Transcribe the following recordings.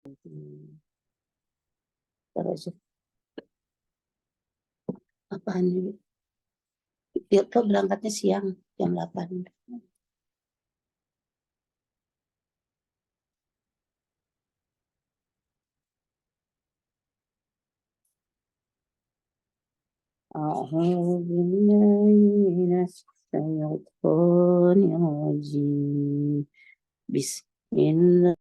Terus apaan ini? Dia kok berangkatnya siang jam 8. أعوذ بالله من الشيطان الرجيم بسم الله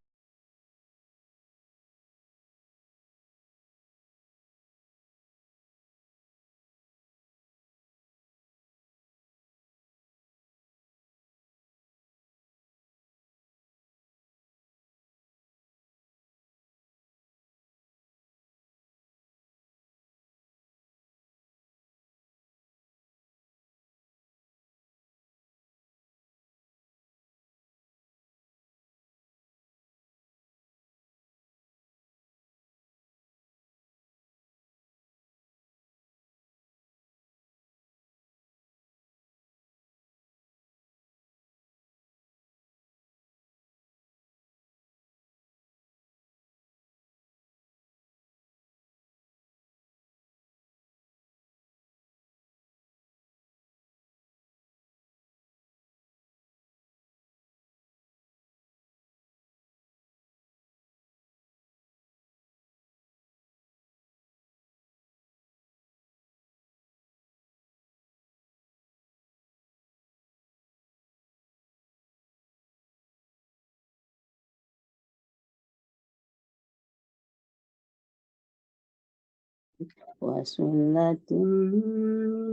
وسلة من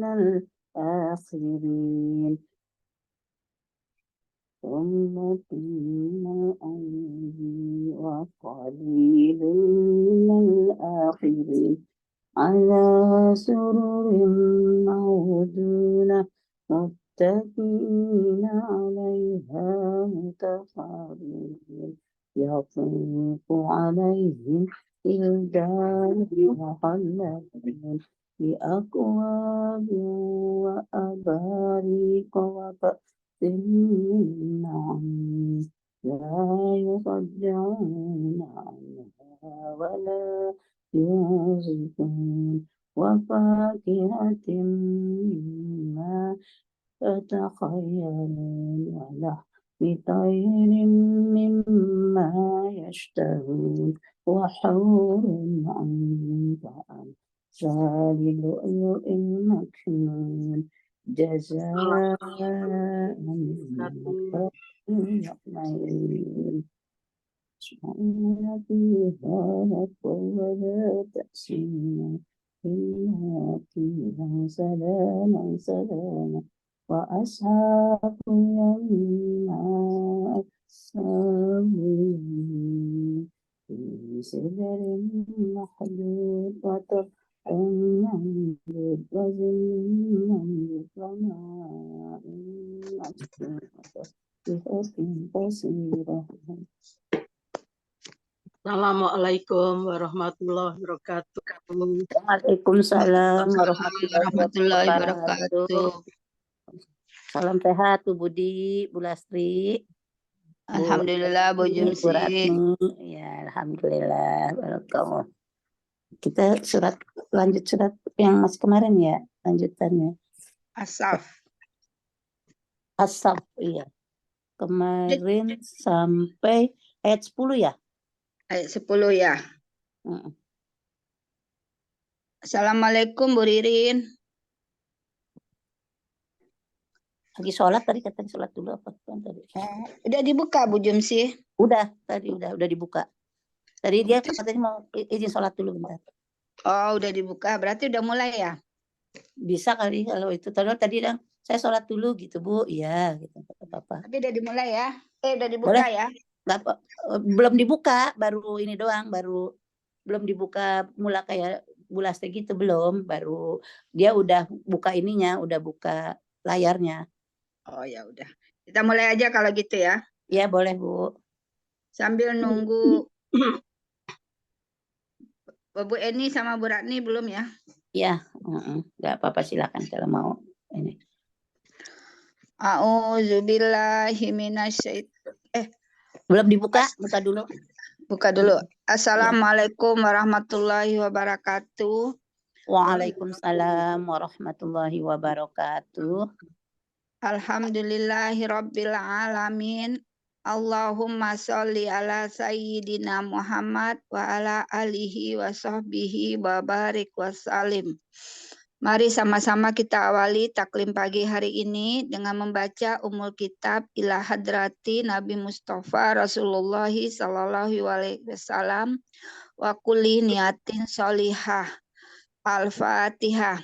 الآخرين ثم من الأولين وقليل من الآخرين على سرر موضونة متكئين عليها متقابلين يطوف عليهم ولدان مخلدون بأكواب وأباريق وكأس من معين لا يصدعون عنها ولا ينزفون وفاكهة مما يتخيرون ولحم طير مما يشتهون وحور عين كأمثال لؤلؤ مكنون جزاء بما كانوا يعملون سبحان فيها ولا تأسيما إنها فيها سلاما سلاما وأصحاب اليمين أصحاب اليمين في سدر مخلود وطرح ممدود وظل ممدود وماء مسكوب وصحبة بصيرة. Assalamualaikum warahmatullahi wabarakatuh. Waalaikumsalam Warahmatullahi wabarakatuh. Salam sehat Bu Budi, Bu Lastri. Alhamdulillah Bu Bu Jumsi. Ratni. Ya, alhamdulillah. Barakallah. Kita lanjut surat yang mas kemarin ya, lanjutannya. Asaf. Asaf, iya. Kemarin sampai ayat 10 ya? Ayat 10 ya. Assalamualaikum Bu Ririn. Lagi sholat tadi, katanya sholat dulu apa tadi? Udah dibuka Bu Jumsi? Udah, tadi udah dibuka. Tadi dia katanya mau izin sholat dulu bentar. Oh, udah dibuka. Berarti udah mulai ya? Bisa kali kalau itu. Tadi bilang saya sholat dulu gitu Bu. Iya gitu. Apa-apa. Tapi udah dimulai ya? Udah dibuka. Boleh? Ya? Belum dibuka, baru ini doang, belum dibuka mula kayak Bu Lastri gitu, belum. Baru dia udah buka ininya, udah buka layarnya. Oh ya udah. Kita mulai aja kalau gitu ya. Iya boleh Bu. Sambil nunggu Bu Eni sama Bu Ratni belum ya? Iya, nggak apa-apa, silakan kalau mau ini. A'udzubillahi minasyaitonir. Belum dibuka, buka dulu. Buka dulu. Assalamualaikum warahmatullahi wabarakatuh. Waalaikumsalam warahmatullahi wabarakatuh. Alhamdulillahirabbil alamin. Allahumma sholli ala sayyidina Muhammad wa ala alihi wa sahbihi wa barik wa salim. Mari sama-sama kita awali taklim pagi hari ini dengan membaca Ummul Kitab ila hadrati Nabi Mustafa Rasulullah sallallahu alaihi wasallam wa kulli niatin sholihah. Al-Fatihah.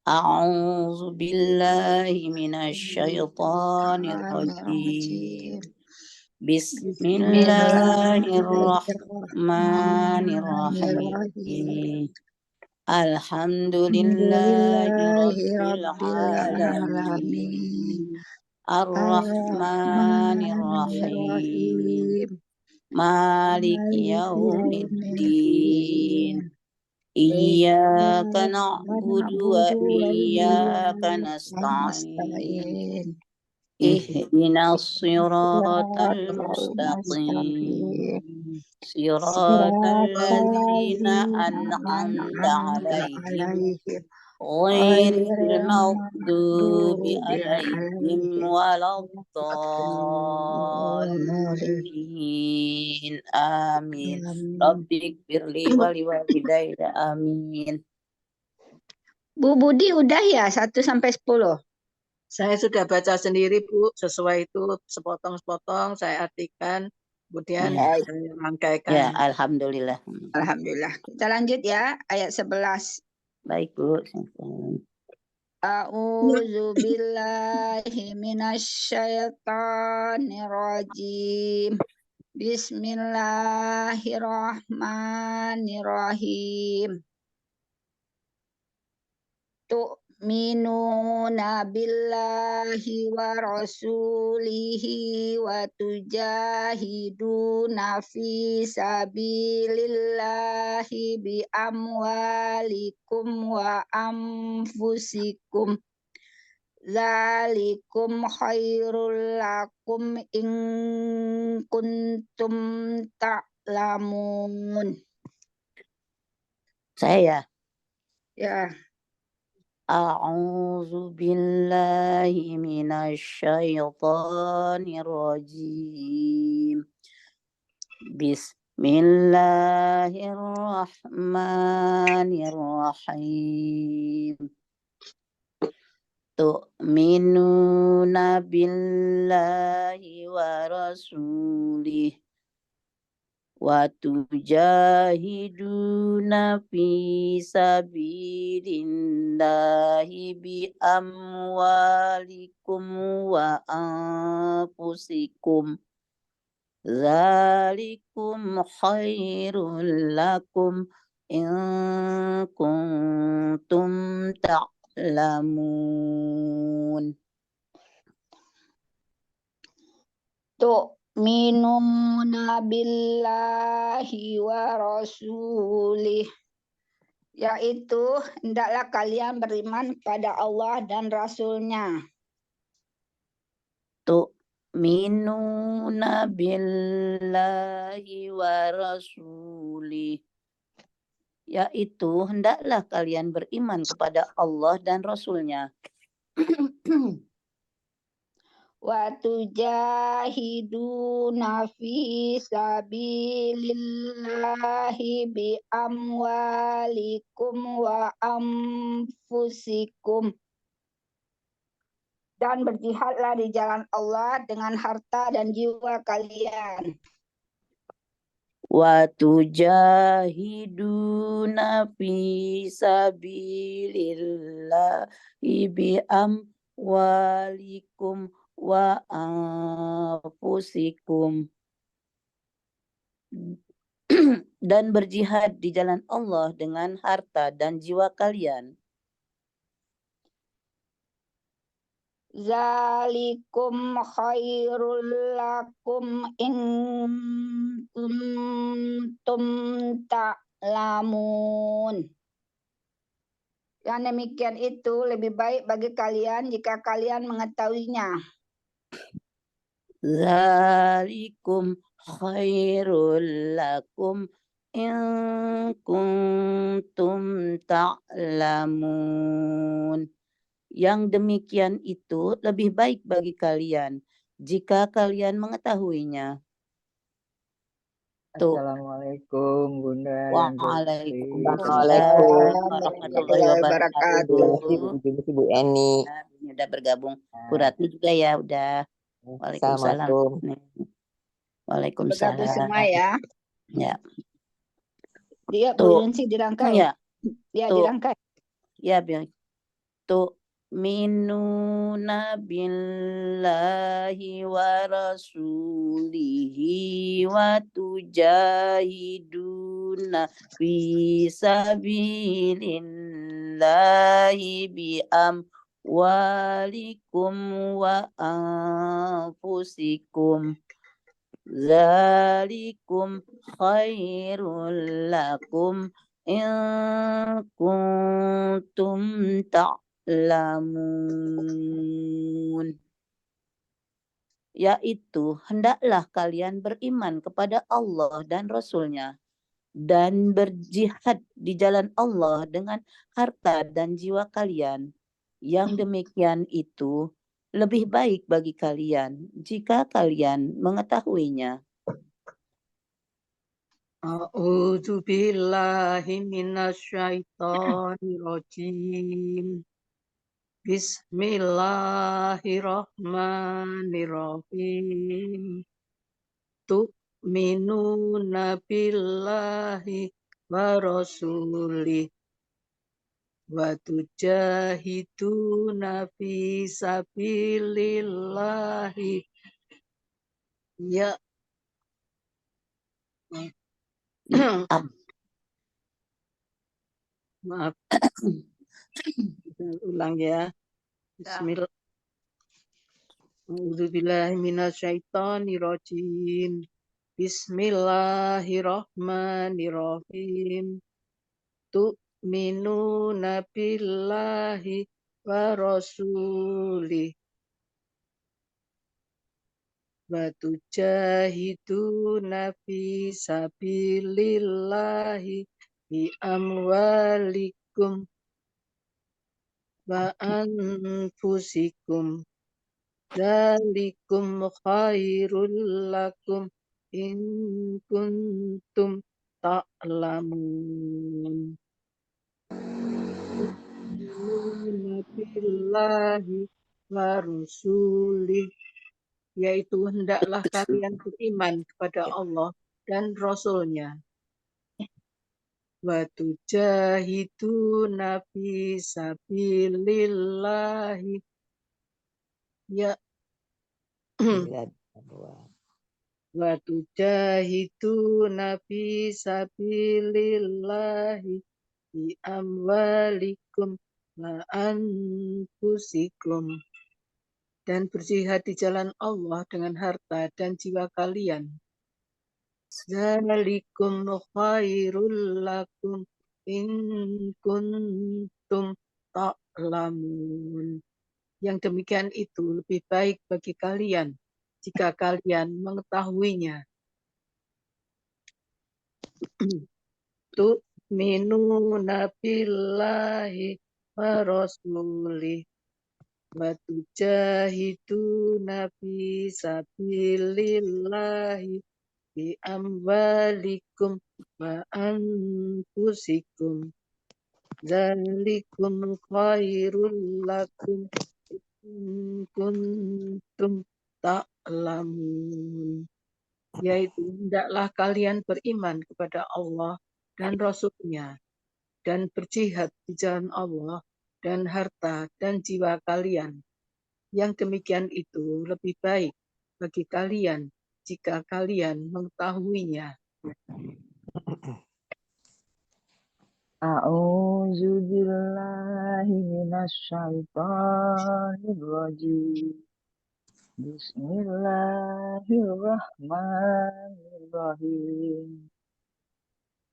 A'udzu billahi minasyaitonir rajim. Bismillahirrahmanirrahim. Alhamdulillahirabbil alamin. Ar-Rahmanir-Rahim. Maliki yaumiddin. Iyyaka na'budu wa iyyaka nasta'in. Ihdinas siratal mustaqim. Siratal ladzina an'amta 'alaihim ghairil maghdubi 'alaihim waladdallin. Amin. Rabbighfirli wa liwalidayya. Amin. Bu Budi udah ya 1 sampai 10? Saya sudah baca sendiri, Bu. Sesuai itu sepotong-sepotong saya artikan, kemudian Ya. saya rangkaikan. Ya, alhamdulillah. Alhamdulillah. Kita lanjut ya, ayat 11. Baik, Bu. A'udzu billahi minasyaitonir rajim. Bismillahirrahmanirrahim. Tu'minuna billahi wa rasulihi wa tujahiduna fi sabilillahi bi amwalikum wa anfusikum. Zalikum khairul lakum in kuntum ta'lamun. Saya Ya. A'udzu billahi minasyaitonir rajim. Bismillahirrahmanirrahim. Tu'minuna billahi wa rasulih wa tujahiduna fi sabilillahi bi amwalikum wa anfusikum. Zalikum khairul lakum in kuntum ta'lamun. Tu'minuna billahi wa rasulih, yaitu hendaklah kalian beriman kepada Allah dan Rasulnya. Tu'minuna billahi wa rasulih, yaitu hendaklah kalian beriman kepada Allah dan Rasulnya. Wa tujahiduna fi sabilillahi bi amwalikum wa anfusikum. Dan berjihadlah di jalan Allah dengan harta dan jiwa kalian. Wa tujahiduna fi sabilillahi bi amwalikum wa anfusikum. Dan berjihad di jalan Allah dengan harta dan jiwa kalian. Zalikum khairul lakum in kuntum ta'lamun. Yang demikian itu lebih baik bagi kalian jika kalian mengetahuinya. Zalikum khairul lakum in kuntum ta'lamun. Yang demikian itu lebih baik bagi kalian jika kalian mengetahuinya. Tuh. Assalamualaikum Bunda dan Waalaikumsalam warahmatullahi wabarakatuh. Bu Eni. Nah, ini udah bergabung. Bu Ratni juga ya udah. Waalaikumsalam. Assalamualaikum. Waalaikumsalam. Bergabung semua ya. Ya. Dia Tuh. Bu Yunsi dirangkai. Ya. Dia Tuh. dirangkai. Ya, Bill. Tuh minuna billahi wa rasulihi wa tujahiduna fi sabilillahi bi amwalikum wa anfusikum zalikum khairul lakum in kuntum ta'lamun. Yaitu hendaklah kalian beriman kepada Allah dan Rasul-Nya dan berjihad di jalan Allah dengan harta dan jiwa kalian. Yang demikian itu lebih baik bagi kalian jika kalian mengetahuinya. A'udzu billahi minasyaitonir rajim. Bismillahirrahmanirrahim. Tu'minuna billahi wa rasulih wa tujahiduna fi sabilillahi ya maaf ulang ya. Bismillah. A'udzubillahi minasyaitonirrajim. Bismillahirrahmanirrahim. Tu'minuna billahi wa rasulih wa tujahiduna fi sabilillahi bi amwalikum wa anfusikum dzalikum khairul lakum in kuntum ta'lamun. Billahi wa rasulih, yaitu hendaklah kalian beriman kepada Allah dan Rasul-Nya. Wa tujahiduna fi sabilillahi ya wa tujahiduna fi sabilillahi bi amwalikum wa anfusikum, dan berjihad di jalan Allah dengan harta dan jiwa kalian. Zalikum khairul lakum in kuntum ta'lamun. Yang demikian itu lebih baik bagi kalian jika kalian mengetahuinya. Tu'minuna billahi wa rasulih wa tujahiduna fi sabilillahi bi amwalikum wa anfusikum dzalikum khairul lakum in kuntum ta'lamun, yaitu hendaklah kalian beriman kepada Allah dan Rasul-Nya dan berjihad di jalan Allah dan harta dan jiwa kalian. Yang demikian itu lebih baik bagi kalian jika kalian mengetahuinya. A'udzu billahi minasyaitonir rajim. Bismillahirrahmanirrahim.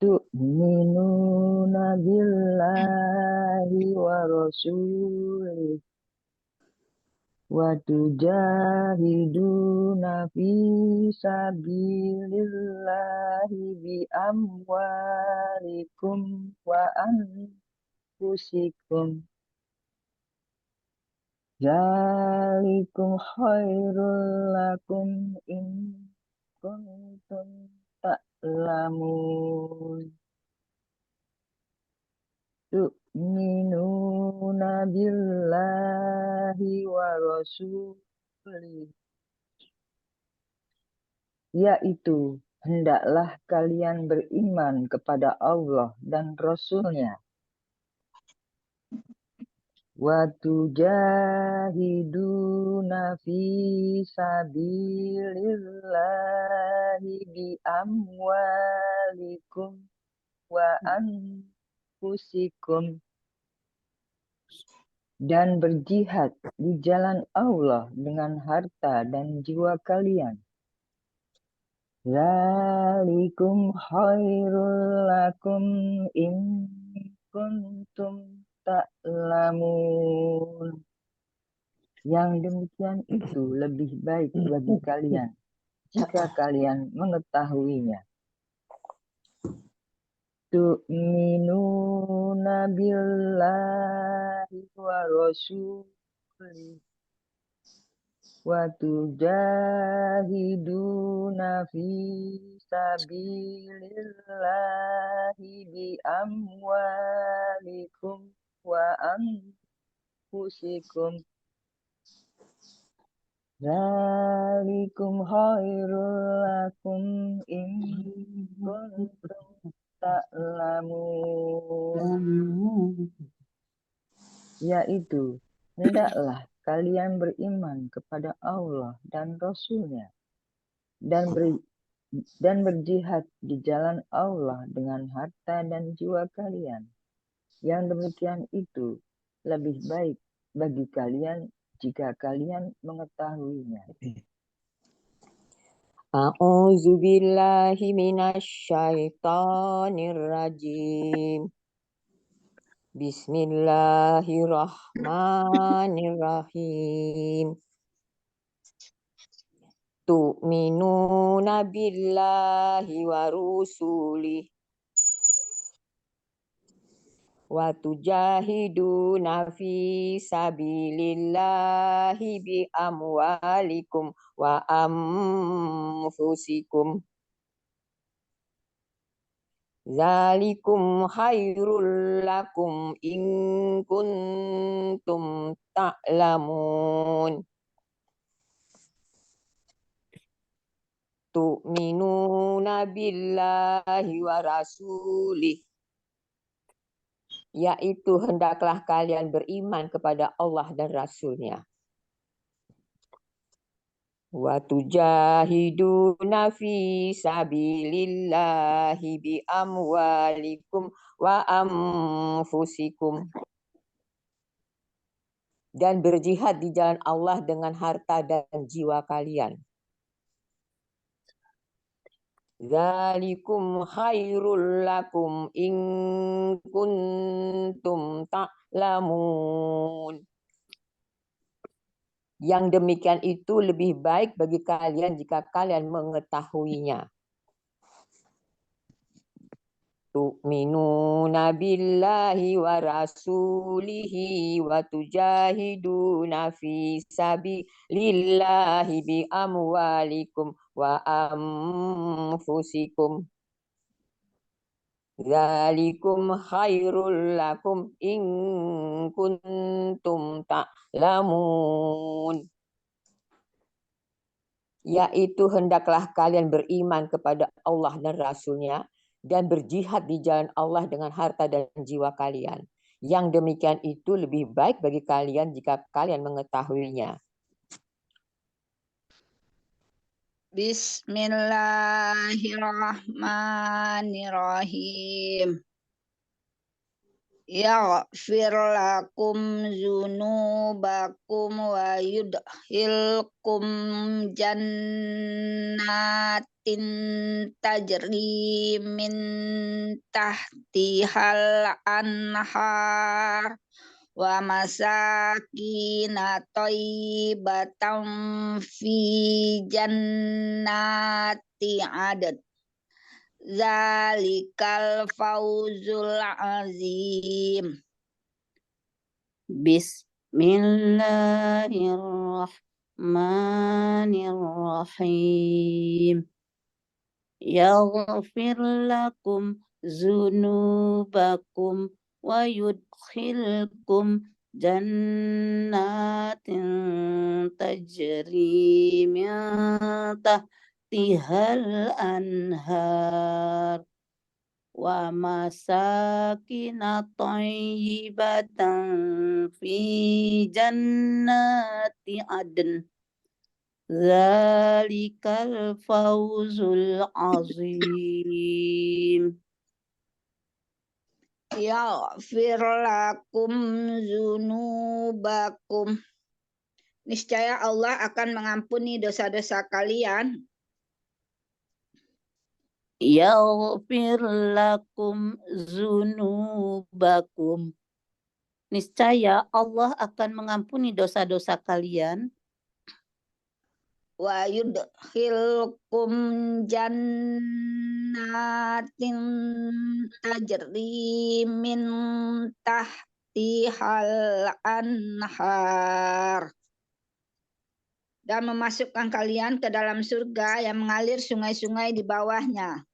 Tu'minuna billahi wa rasulih wa tujahiduna fi sabilillahi bi amwalikum wa anfusikum. Zalikum khairul lakum in kuntum ta'lamun. Tu'minuna billahi wa rasulih. Yaitu, hendaklah kalian beriman kepada Allah dan Rasul-Nya. Wa tujahiduna fi sabilillahi bi amwalikum wa anfusikum, dan berjihad di jalan Allah dengan harta dan jiwa kalian. Zalikum khairul lakum in kuntum ta'lamun. Yang demikian itu lebih baik bagi kalian jika kalian mengetahuinya. Tu'minuna billahi wa rasulih wa tujahiduna fi sabilillahi bi amwalikum wa anfusikum. Zalikum khairul lakum in kuntum ta'lamun. Yaitu, hendaklah kalian beriman kepada Allah dan Rasul-Nya dan berjihad di jalan Allah dengan harta dan jiwa kalian. Yang demikian itu lebih baik bagi kalian jika kalian mengetahuinya. A'udzu billahi minasyaitonir rajim. Bismillahirrahmanirrahim. Tu'minuna billahi wa rusulih wa tujahiduna fi sabilillahi bi amwalikum wa anfusikum. Zalikum khairul lakum in kuntum ta'lamun. Tu'minuna billahi wa rasulih. Yaitu hendaklah kalian beriman kepada Allah dan Rasul-Nya. Wa tujahiduna fi sabilillahi bi amwalikum wa anfusikum. Dan berjihad di jalan Allah dengan harta dan jiwa kalian. Zalikum khairul lakum in kuntum ta'lamun. Yang demikian itu lebih baik bagi kalian jika kalian mengetahuinya. Tu'minuna billahi wa rasulihi wa tujahiduna fi sabilillahi bi amwalikum wa anfusikum. Zalikum khairul lakum in kuntum ta'lamun. Yaitu hendaklah kalian beriman kepada Allah dan Rasul-Nya dan berjihad di jalan Allah dengan harta dan jiwa kalian. Yang demikian itu lebih baik bagi kalian jika kalian mengetahuinya. Bismillahirrahmanirrahim. Yaghfir lakum dzunubakum wa yudkhilkum jannatin tajri min tahtihal anhar wa masakina thayyibatan fi jannati adn. Zalikal fawzul azim. Bismillahirrahmanirrahim. Yaghfir lakum zunubakum wa yudkhilkum jannatin tajri min tahtihal anhar wa masakina thayyibatan fi jannati adn. Zalikal fawzul azim. Yaghfir lakum zunubakum. Niscaya Allah akan mengampuni dosa-dosa kalian. Yaghfir lakum zunubakum. Niscaya Allah akan mengampuni dosa-dosa kalian. Wa yudkhilkum jannatin tajri min tahtihal anhar. Dan memasukkan kalian ke dalam surga yang mengalir sungai-sungai di bawahnya.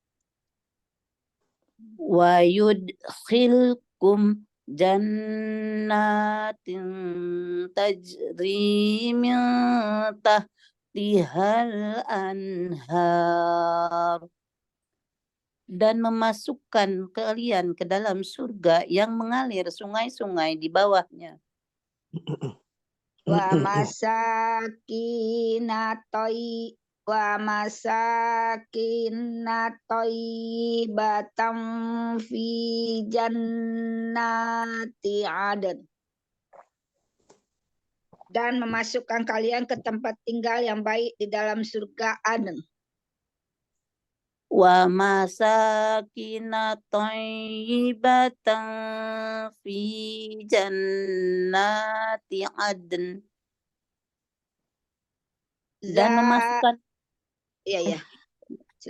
Wa yudkhilkum jannatin tajri min tahtihal anhar. Dan memasukkan kalian ke dalam surga yang mengalir sungai-sungai di bawahnya. Wa masakina thayyibatan fi jannati adn. Dan memasukkan kalian ke tempat tinggal yang baik di dalam surga Aden. Wa masakina thayyibatan fi jannati adn. Dan memasukkan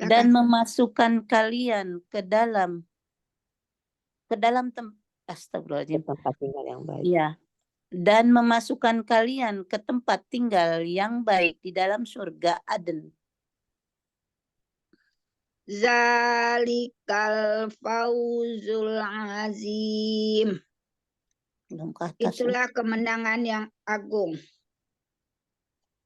dan memasukkan kalian ke dalam astagfirullahaladzim, tempat tinggal yang baik. Ya. Dan memasukkan kalian ke tempat tinggal yang baik di dalam surga Aden. Zalikal fawzul azim. Itulah kemenangan yang agung.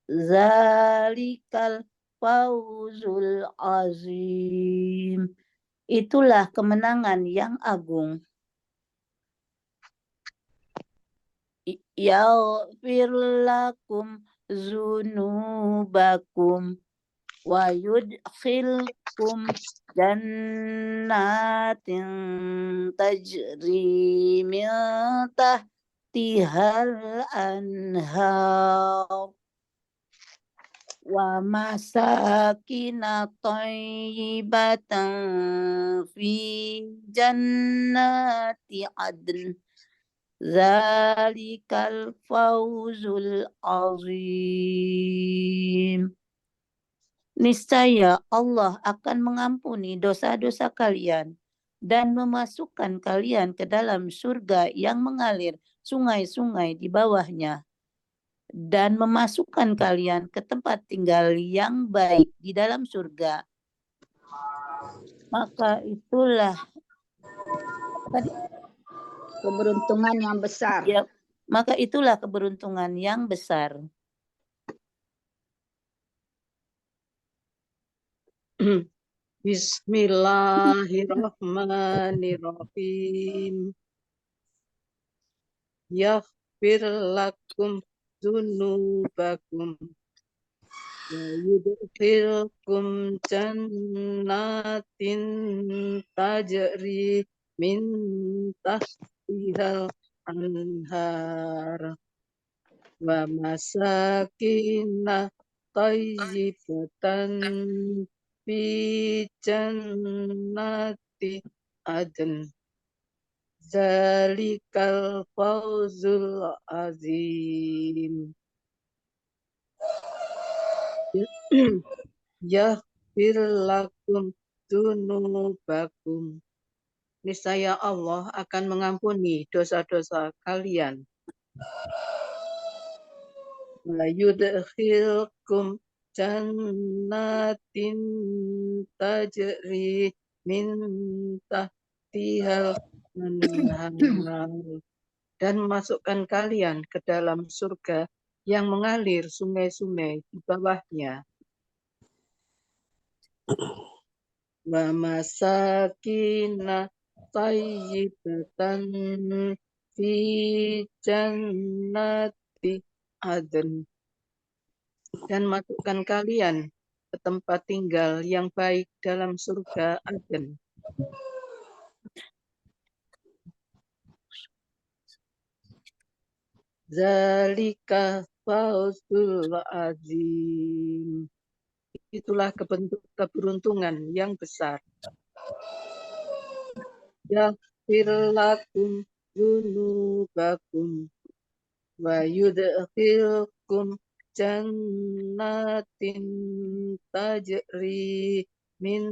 Zalikal fawzul azim. Itulah kemenangan yang agung. Yaghfir lakum zunubakum wa yudkhilkum jannatin tajri min tahtihal anhar wa masakina thayyibatan fi jannati adn. Zalikal fawzul azim. Niscaya Allah akan mengampuni dosa-dosa kalian dan memasukkan kalian ke dalam surga yang mengalir sungai-sungai di bawahnya dan memasukkan kalian ke tempat tinggal yang baik di dalam surga. Maka itulah keberuntungan yang besar. Ya, maka itulah keberuntungan yang besar. Bismillahirrahmanirrahim. Yaghfir lakum dzunubakum wa yudkhilkum jannatin tajri min tahtihal anhar wa masakina thayyibatan fi jannati adn. Zalikal fawzul azim. Yaghfir lakum dzunubakum. Niscaya Allah akan mengampuni dosa-dosa kalian. Wa yudkhilkum jannatin tajri min tahtihal anhar. Dan memasukkan kalian ke dalam surga yang mengalir sungai-sungai di bawahnya. Wa masakina tayyibatan fi jannati adn. Dan masukkan kalian ke tempat tinggal yang baik dalam surga Aden. Zalika fawzul azim. Itulah keberuntungan yang besar. Yaghfir lakum dzunubakum wa yudkhilkum jannatin tajri min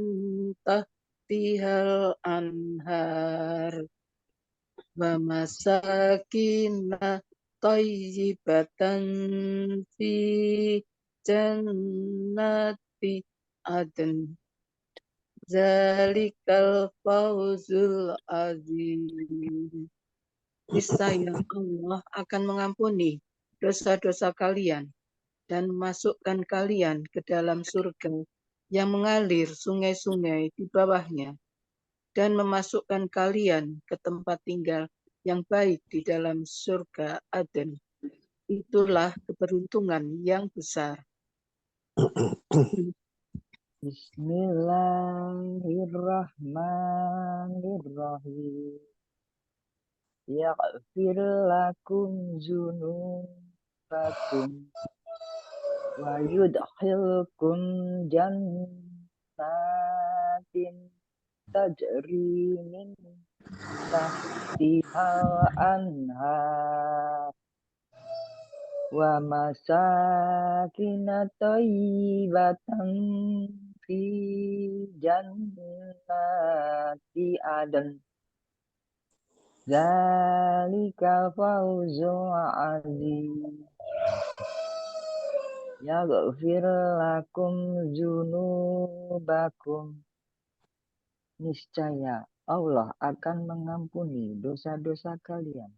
tahtihal anhar wa masakina tayyibatan fi jannati adn. Zalikal fawzul azim. Niscaya Allah akan mengampuni dosa-dosa kalian dan memasukkan kalian ke dalam surga yang mengalir sungai-sungai di bawahnya dan memasukkan kalian ke tempat tinggal yang baik di dalam surga Aden. Itulah keberuntungan yang besar. Bismillahirrahmanirrahim. Yaghfir lakum dzunubakum wa yudkhilkum jannatin tajri min tahtihal anhar wa masakina thayyibatan fi jannati adn. Zalika fawzul azim. Yaghfir lakum dzunubakum. Niscaya Allah akan mengampuni dosa-dosa kalian.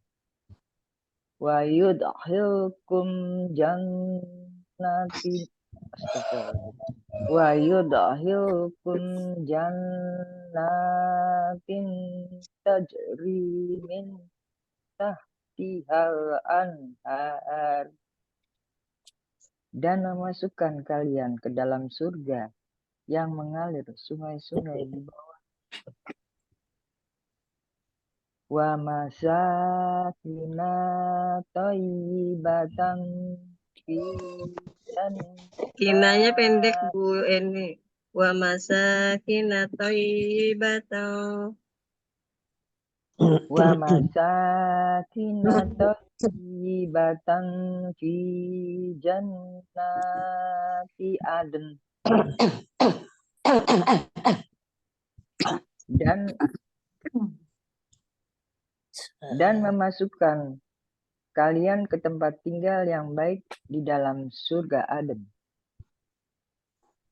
Wa yudkhilkum jannatin wa yudkhilkum jannatin tajri min tahtihal anhar. Dan memasukkan kalian ke dalam surga yang mengalir sungai-sungai di bawah. Wa masakina thayyibatan fi Kinanya pendek Bu Eni. Wa masakina thayyibatan. wa masakina thayyibatan fi jannati adn. Dan memasukkan kalian ke tempat tinggal yang baik di dalam surga Aden.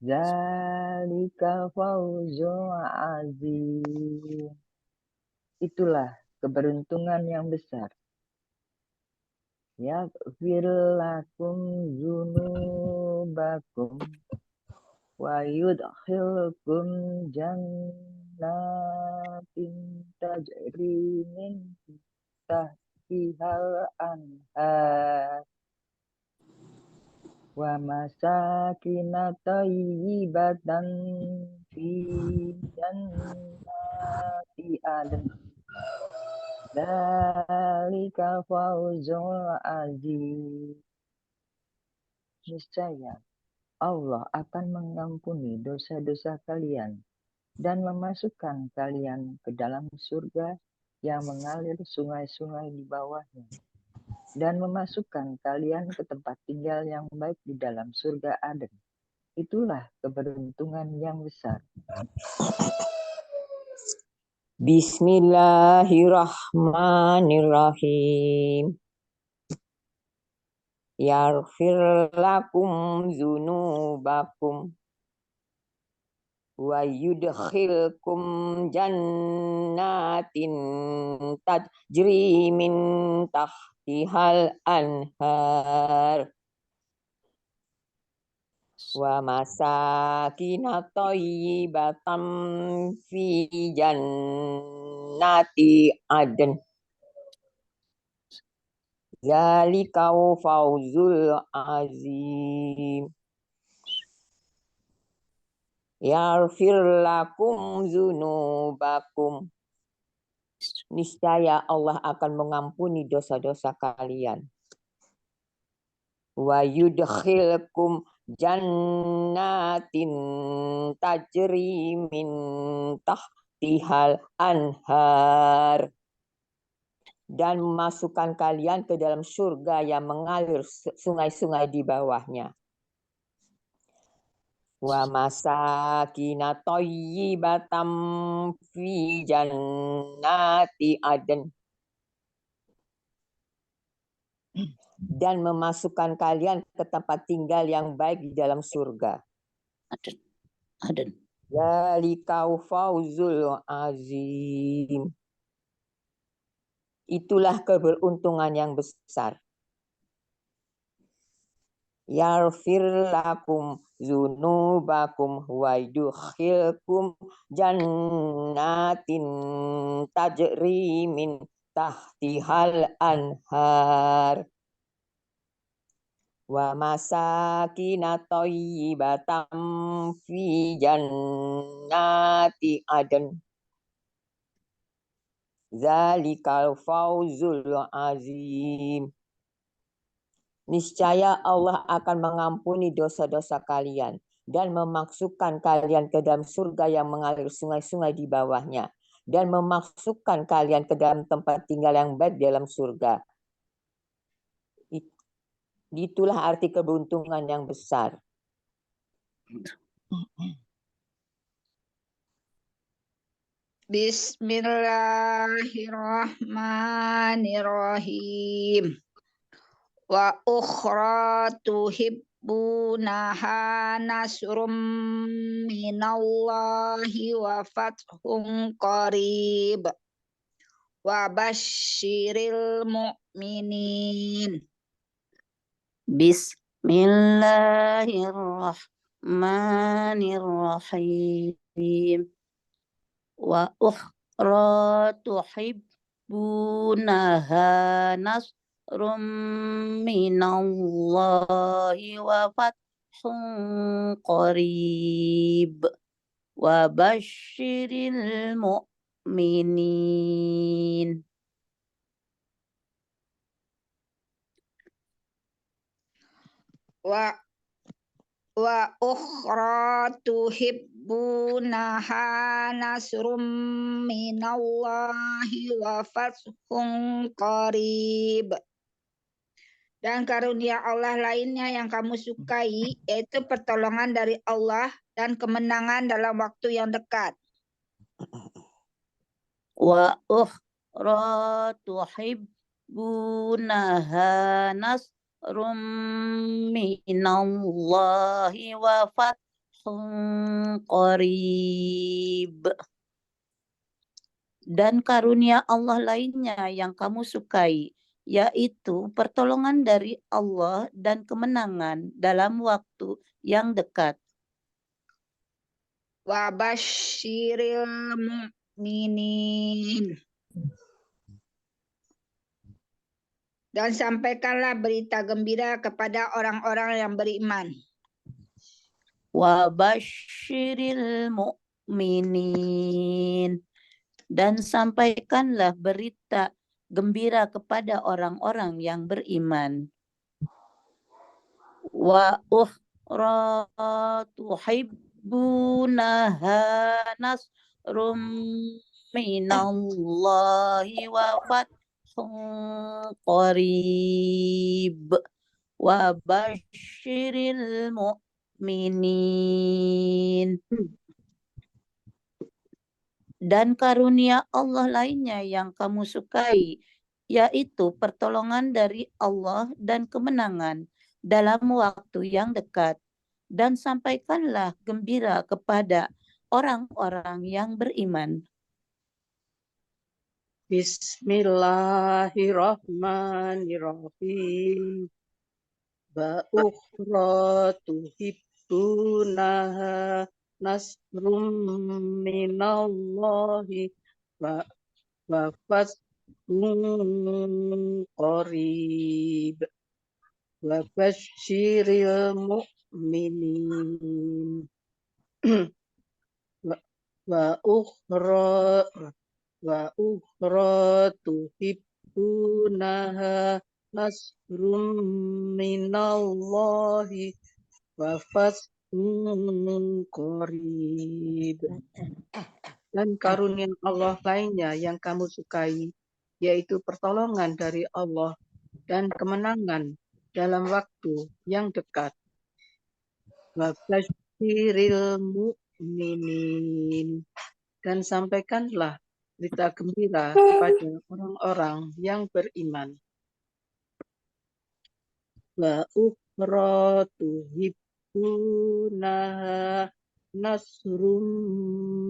Zalika fawzul azim. Itulah keberuntungan yang besar. Yaghfir lakum dzunubakum wa yudkhilkum jannatin tajri min tahtihal anhar wa masakina thayyibatan fi jannati adn. Dzalika fawzul azim. Niscaya Allah akan mengampuni dosa-dosa kalian dan memasukkan kalian ke dalam surga yang mengalir sungai-sungai di bawahnya, dan memasukkan kalian ke tempat tinggal yang baik di dalam surga Aden. Itulah keberuntungan yang besar. Bismillahirrahmanirrahim. Yaghfir lakum dzunubakum wa yudkhilkum jannatin tajri min tahtihal anhar wa masakin thayyibatan fi jannati adn. Zalikau fawzul azim. Yaghfir lakum dzunubakum. Niscaya Allah akan mengampuni dosa-dosa kalian. Wa yudkhilkum jannatin tajri min tahtihal anhar. Dan memasukkan kalian ke dalam surga yang mengalir sungai-sungai di bawahnya. Wa masakina thayyibatan fi jannati adn. Dan memasukkan kalian ke tempat tinggal yang baik di dalam surga. Aden. Zalikau fawzul azim. Itulah keberuntungan yang besar. Yaghfir lakum dzunubakum wa yudkhilkum jannatin tajri min tahtihal anhar wa masakina thayyibatan fi jannati adn. Zalikal fawzul azim. Niscaya Allah akan mengampuni dosa-dosa kalian dan memasukkan kalian ke dalam surga yang mengalir sungai-sungai di bawahnya, dan memasukkan kalian ke dalam tempat tinggal yang baik dalam surga. Itulah arti keberuntungan yang besar. Bismillahirrahmanirrahim. Wa ukhra tuhibbunaha nasrum minallahi wa fathun qarib. Wa basyiril mu'minin. Bismillahirrahmanirrahim. Wa ukhra tuhibbunaha nasrum minallahi wa fathun qarib. Wa basyiril mu'minin. Wa ukhra tuhibbunaha nasrum minallahi wa fathun qarib. Dan karunia Allah lainnya yang kamu sukai, yaitu pertolongan dari Allah dan kemenangan dalam waktu yang dekat. Wa ukhra tuhibbunaha nasrum minallahi wa fathun qarib. Dan karunia Allah lainnya yang kamu sukai, yaitu pertolongan dari Allah dan kemenangan dalam waktu yang dekat. Wa basyiril mu'minin. Dan sampaikanlah berita gembira kepada orang-orang yang beriman. Wa basyiril mu'minin. Dan sampaikanlah berita gembira kepada orang-orang yang beriman. Wa ukhra tuhibbunaha nasrum minallahi wa fathun qarib wa basyiril mu'minin. Dan karunia Allah lainnya yang kamu sukai, yaitu pertolongan dari Allah dan kemenangan dalam waktu yang dekat. Dan sampaikanlah gembira kepada orang-orang yang beriman. Bismillahirrahmanirrahim. Wa ukhra tuhibbunaha nasrum minallahi wa fathun qarib wa basyiril mu'minin. wa ukhra tuhibbunaha nasrum minallahi wa fathun qarib. Dan karunia Allah lainnya yang kamu sukai, yaitu pertolongan dari Allah dan kemenangan dalam waktu yang dekat. Wa basyiril mu'minin. Dan sampaikanlah berita gembira kepada orang-orang yang beriman. Wa ukhra tuhibbunaha nasrum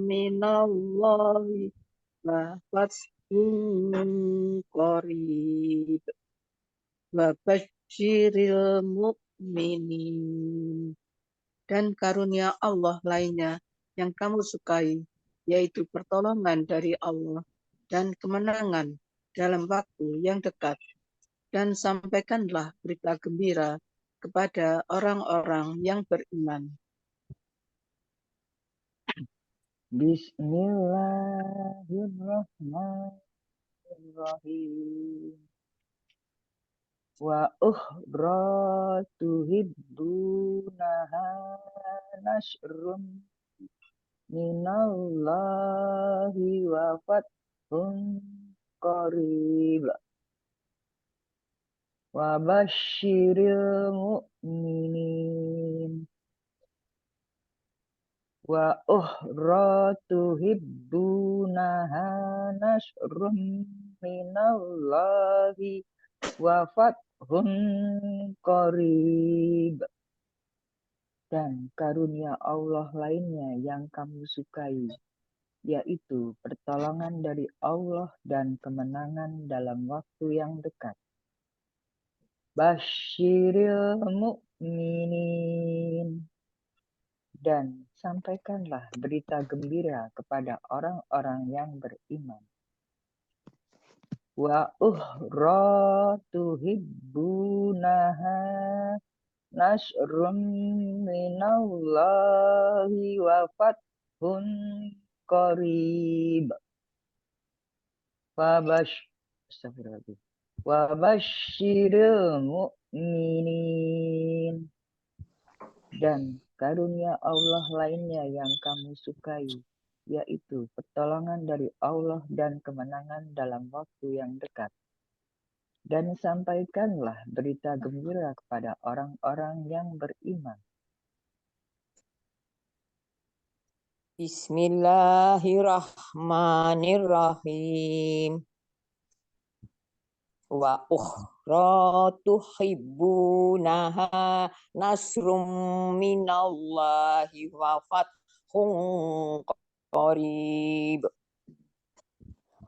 minallahi wa fathun qarib wa basyiril mu'minin. Dan karunia Allah lainnya yang kamu sukai, yaitu pertolongan dari Allah dan kemenangan dalam waktu yang dekat. Dan sampaikanlah berita gembira kepada orang-orang yang beriman. Bismillahirrahmanirrahim. Wa ukhra tuhibbunaha nasrum minallahi wa fathun qarib wa basyiril mu'minin. Wa ukhra tuhibbunaha nasrum minallahi wa fathun qarib. Dan karunia Allah lainnya yang kamu sukai, yaitu pertolongan dari Allah dan kemenangan dalam waktu yang dekat. Basyiril mu'minin. Dan sampaikanlah berita gembira kepada orang-orang yang beriman. Wa ukhra tuhibbunaha nasrum minallahi wa fathun qarib wa basyiril mu'minin. Dan karunia Allah lainnya yang kamu sukai, yaitu pertolongan dari Allah dan kemenangan dalam waktu yang dekat. Dan sampaikanlah berita gembira kepada orang-orang yang beriman. Bismillahirrahmanirrahim. Wa ukhra tuhibbunaha nasrum minallahi wa fathun qarib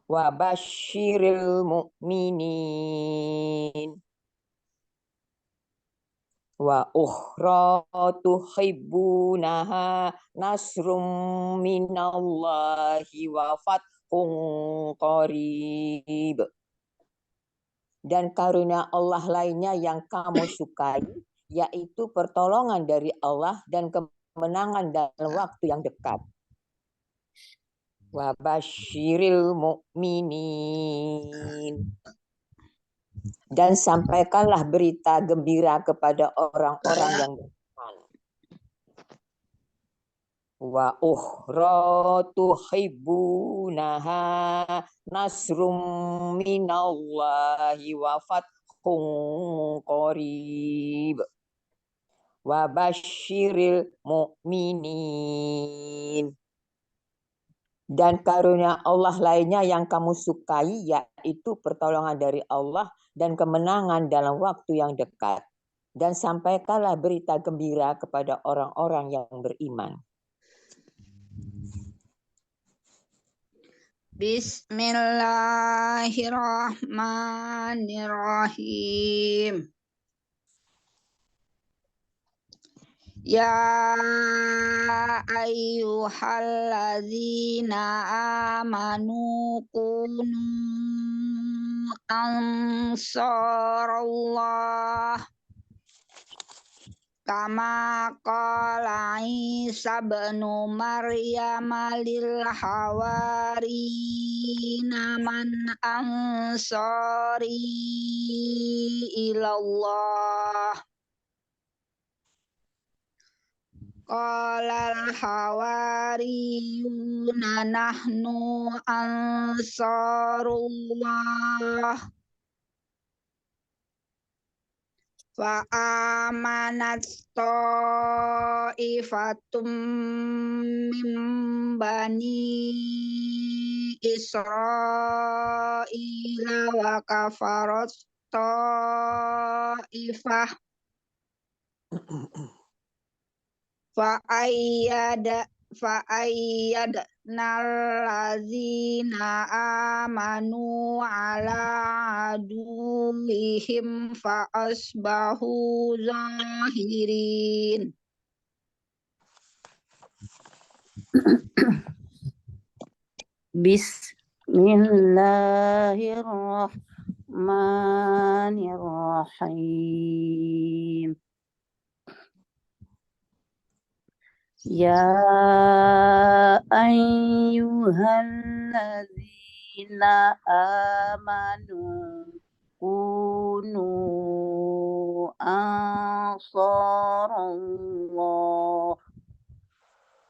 wa basyiril mu'minin. Wa ukhra tuhibbunaha nasrum minallahi wa fathun qarib. Dan karunia Allah lainnya yang kamu sukai, yaitu pertolongan dari Allah dan kemenangan dalam waktu yang dekat. Wa basyiril mu'minin. Dan sampaikanlah berita gembira kepada orang-orang yang beriman. Wa ukhra tuhibbunaha nasrum minallahi wa fathun qarib. Wa basyiril mu'minin. Dan karunia Allah lainnya yang kamu sukai, yaitu pertolongan dari Allah dan kemenangan dalam waktu yang dekat. Dan sampaikanlah berita gembira kepada orang-orang yang beriman. Bismillahirrahmanirrahim. Ya ayyuhalladzina amanu kunu ansarallah kama qala Isa bin Maryam lil hawarina man ansari ilallah. Qala al-hawariyuna nahnu ansarullah. Fa amanat ta'ifatum min bani Israila wa kafarat ta'ifah. Fa'ayyadnal ladzina amanu ala aduwwihim fa'asbahu zahirin. Bismillahirrahmanirrahim. Ya ayyuhalladzina amanu kunu ansarallah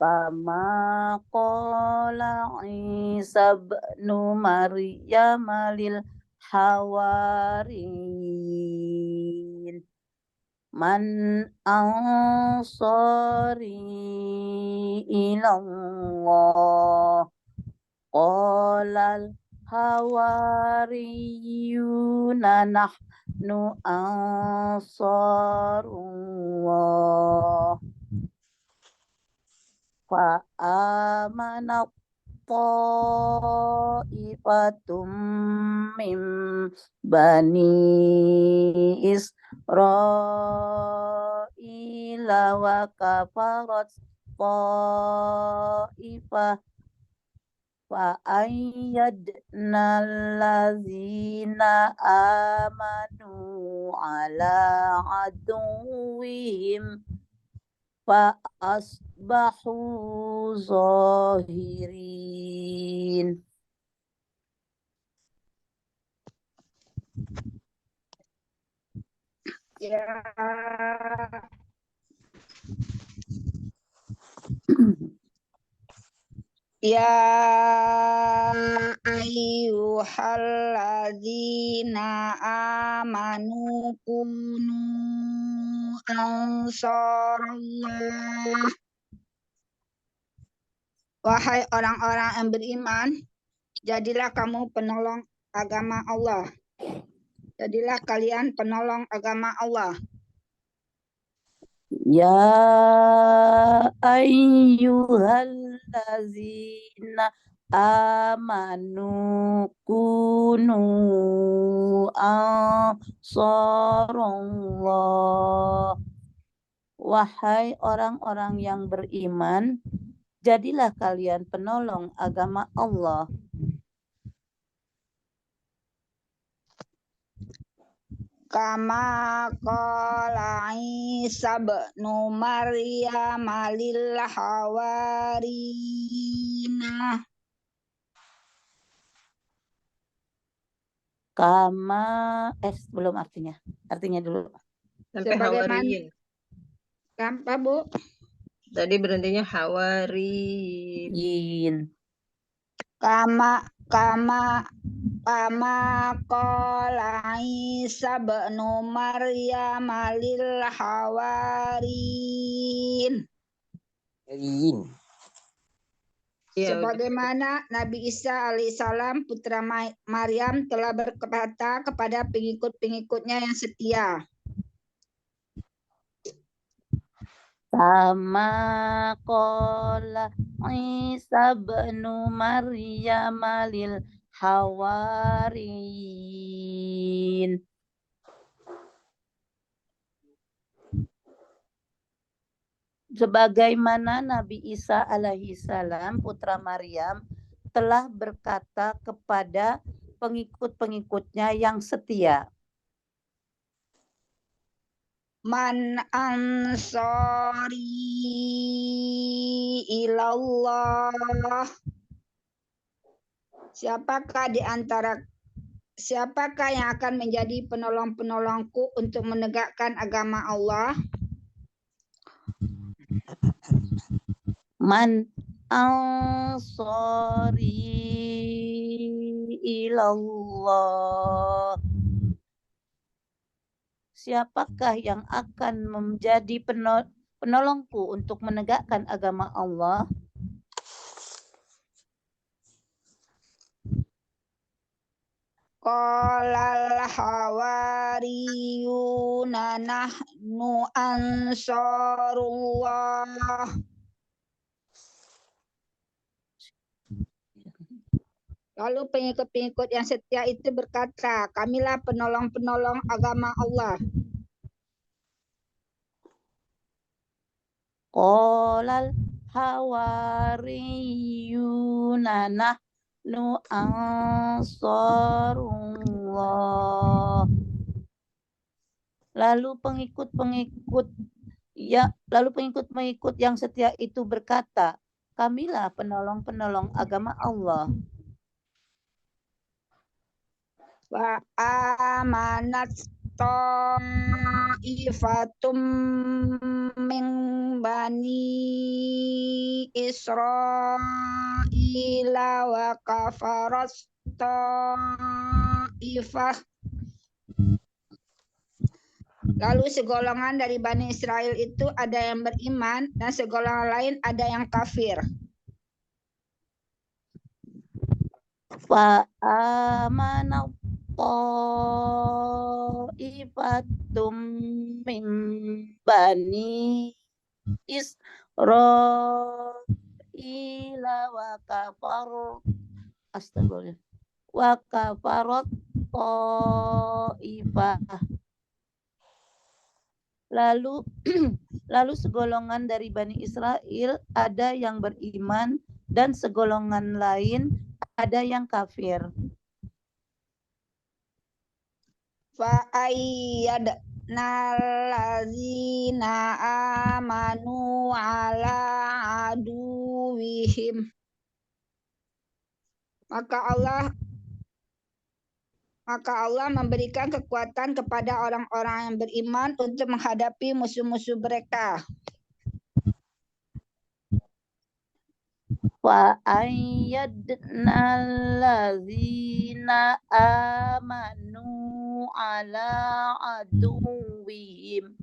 kama qala Isa bin Maryam lil hawariyin man ansari ilallah qala hawariyuna nahnu ansarullah fa amana ta'ifatum min bani Israila wa kafarat ta'ifah fa ayyadna allazina amanu ala aduwwihim fa asbahu zahirin. Ya ayyuhalladzina amanu kunu ansarallah. Wahai orang-orang yang beriman, jadilah kamu penolong agama Allah. Jadilah kalian penolong agama Allah. Ya ayyuhallazina amanu kunu ansarullah. Wahai orang-orang yang beriman, jadilah kalian penolong agama Allah. Kama qala Isa bin Maryam lil hawarina. Kama belum artinya dulu. Sampai hawariyin. Apa Bu? Tadi berhentinya hawarin. yin. Kama qala Isa bnu Maryam lil hawarin. Yin. Ya, udah. Sebagaimana Nabi Isa alaihissalam putra Maryam telah berkata kepada pengikut-pengikutnya yang setia. Sama qala Isa bnu Maryam lil hawarin. Sebagaimana Nabi Isa alaihi salam putra Maryam telah berkata kepada pengikut-pengikutnya yang setia. Man ansari ilallah. Siapakah yang akan menjadi penolong-penolongku untuk menegakkan agama Allah? Man ansari ilallah. Siapakah yang akan menjadi penolongku untuk menegakkan agama Allah? Qalal hawariyuna nahnu ansarullah. Lalu pengikut-pengikut yang setia itu berkata, kamilah penolong-penolong agama Allah. Qalal hawariyuna nahnu ansarullah. Lalu pengikut-pengikut yang setia itu berkata, kamilah penolong-penolong agama Allah. Wa amanat ta'ifatum min bani Israila wa kafarat ta'ifah. Lalu segolongan dari Bani Israel itu ada yang beriman dan segolongan lain ada yang kafir. Fa amanat ta'ifatum min bani Israila wa kafarat ta'ifah. Lalu segolongan dari Bani Israel ada yang beriman dan segolongan lain ada yang kafir. Fa ayyadna allazina amanu ala aduwihim. Maka Allah memberikan kekuatan kepada orang-orang yang beriman untuk menghadapi musuh-musuh mereka. Wa ayyadna allazina amanu ala aduwihim.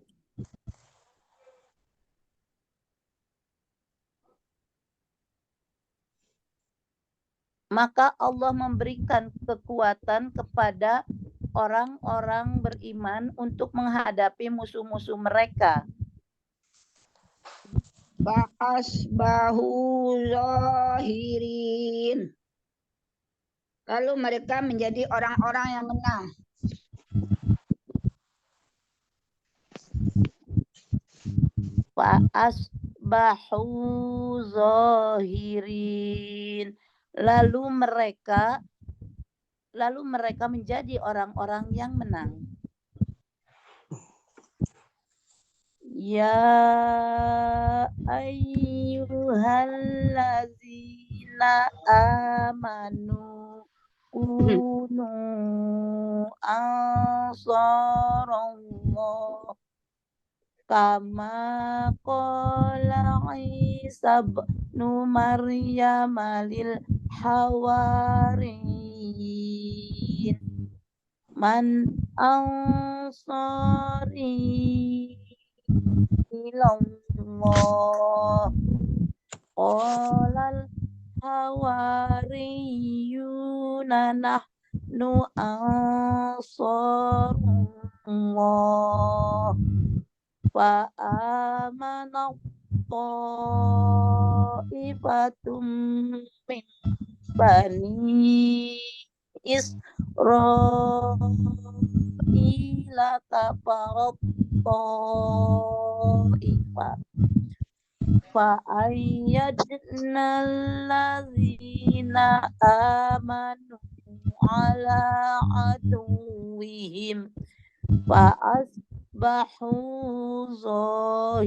Maka Allah memberikan kekuatan kepada orang-orang beriman untuk menghadapi musuh-musuh mereka. Fa'asbahu zahirin. Lalu mereka menjadi orang-orang yang menang. Fa'asbahu zahirin. Lalu mereka menjadi orang-orang yang menang. Ya ayyuhallazina amanu kunu ansarallah kama qala Isa ibnu Maryam lil hawariyin man ansari ilallah qala hawariyuna nahnu ansarullah fa amana ta'ifatum min bani Israila kafarat ta'ifah فأيدنا الذين آمنوا على عدوهم فأصبحوا ظاهرين.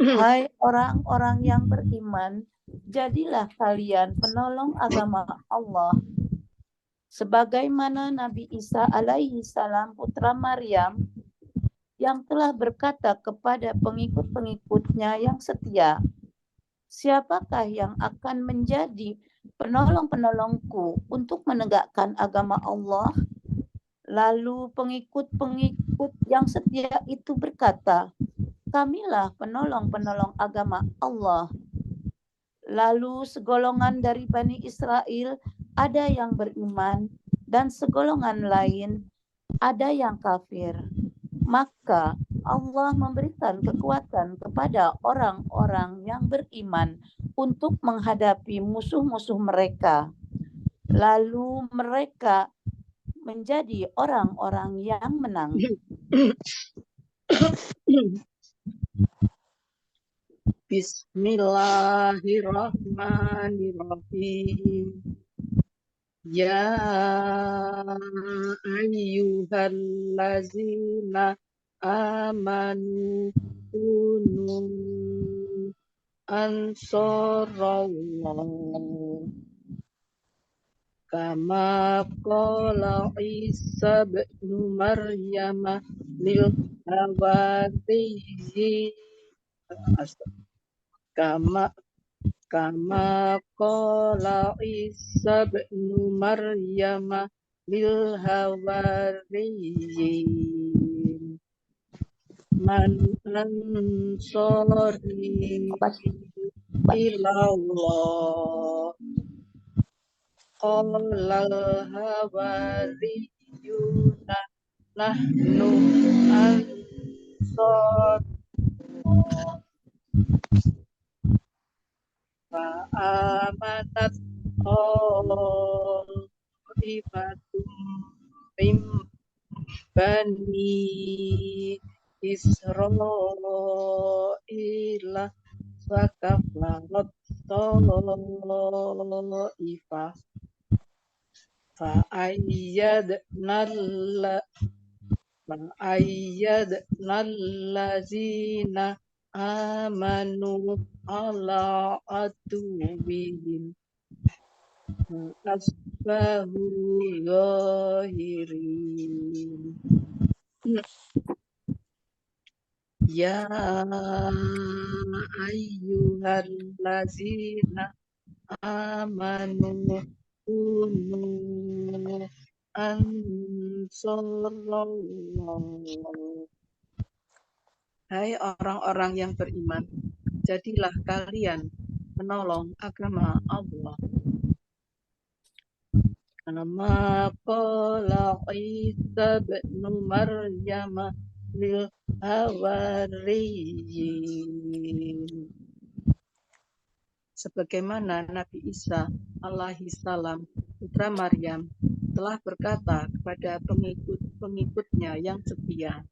Hai orang-orang yang beriman, jadilah kalian penolong agama Allah. Sebagaimana Nabi Isa alaihi salam putra Maryam yang telah berkata kepada pengikut-pengikutnya yang setia, siapakah yang akan menjadi penolong-penolongku untuk menegakkan agama Allah? Lalu pengikut-pengikut yang setia itu berkata, kamilah penolong-penolong agama Allah. Lalu segolongan dari Bani Israel ada yang beriman dan segolongan lain ada yang kafir. Maka Allah memberikan kekuatan kepada orang-orang yang beriman untuk menghadapi musuh-musuh mereka. Lalu mereka menjadi orang-orang yang menang. Bismillahirrahmanirrahim. Ya ayyuhallazina amanu kunu ansarallah kama qala Isa ibnu Maryam lil hawariyyin kama qala Isa ibnu Maryam lil hawariyyin man ansari ilallah qala hawariyuna nahnu ansar amanat ibatum min bani Israila wa kafarat ta'ifah fa'ayyadna allazina amanu ala aduwwihim asbahu zahirin. Ya ayyuhallazina amanu kunu ansarallah. Hai orang-orang yang beriman, jadilah kalian menolong agama Allah. Kama qala Isa ibnu Maryam lil hawariyyin. Sebagaimana Nabi Isa alaihi salam putra Maryam telah berkata kepada pengikut-pengikutnya yang setia,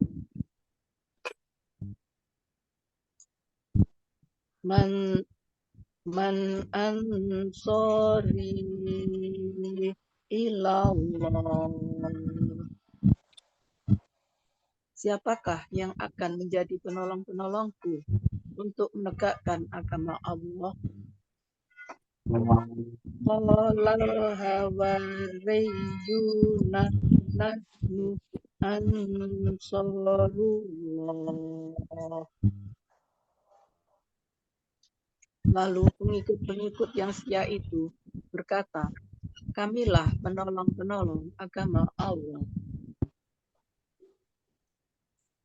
Man ansari ilallah. Siapakah yang akan menjadi penolong-penolongku untuk menegakkan agama Allah? Qala hawariyuna nahnu ansarullah. Lalu pengikut-pengikut yang setia itu berkata, kamilah penolong-penolong agama Allah.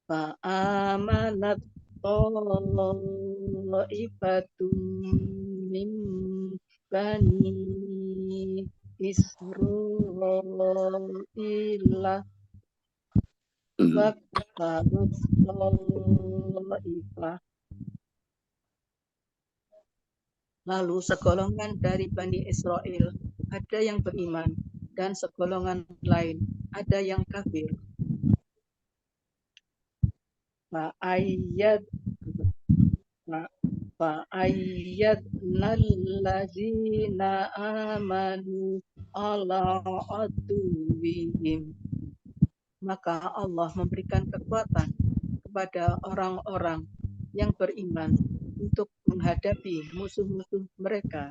Fa'amanat ta'ifatum min bani Israila wa kafarat ta'ifah. Lalu segolongan dari Bani Israel ada yang beriman dan segolongan lain ada yang kafir. Fa'ayyadna allazina amanu ala aduwwihim. Maka Allah memberikan kekuatan kepada orang-orang yang beriman untuk menghadapi musuh-musuh mereka.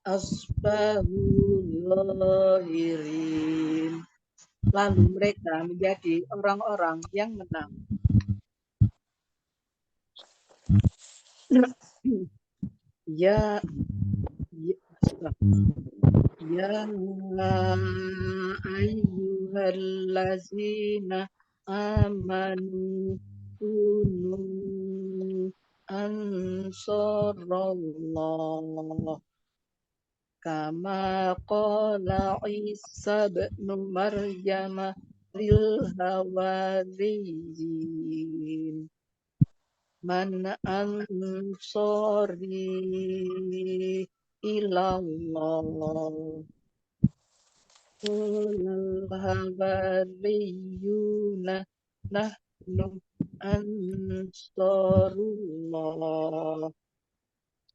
Asbahu zahirin. Lalu mereka menjadi orang-orang yang menang. Ya ayyuhallazina amanu kunu ansarallah kama qala Isa ibn Maryam lil hawariyin man ansari ilallah qulal hawariyuna nahnu ansarullah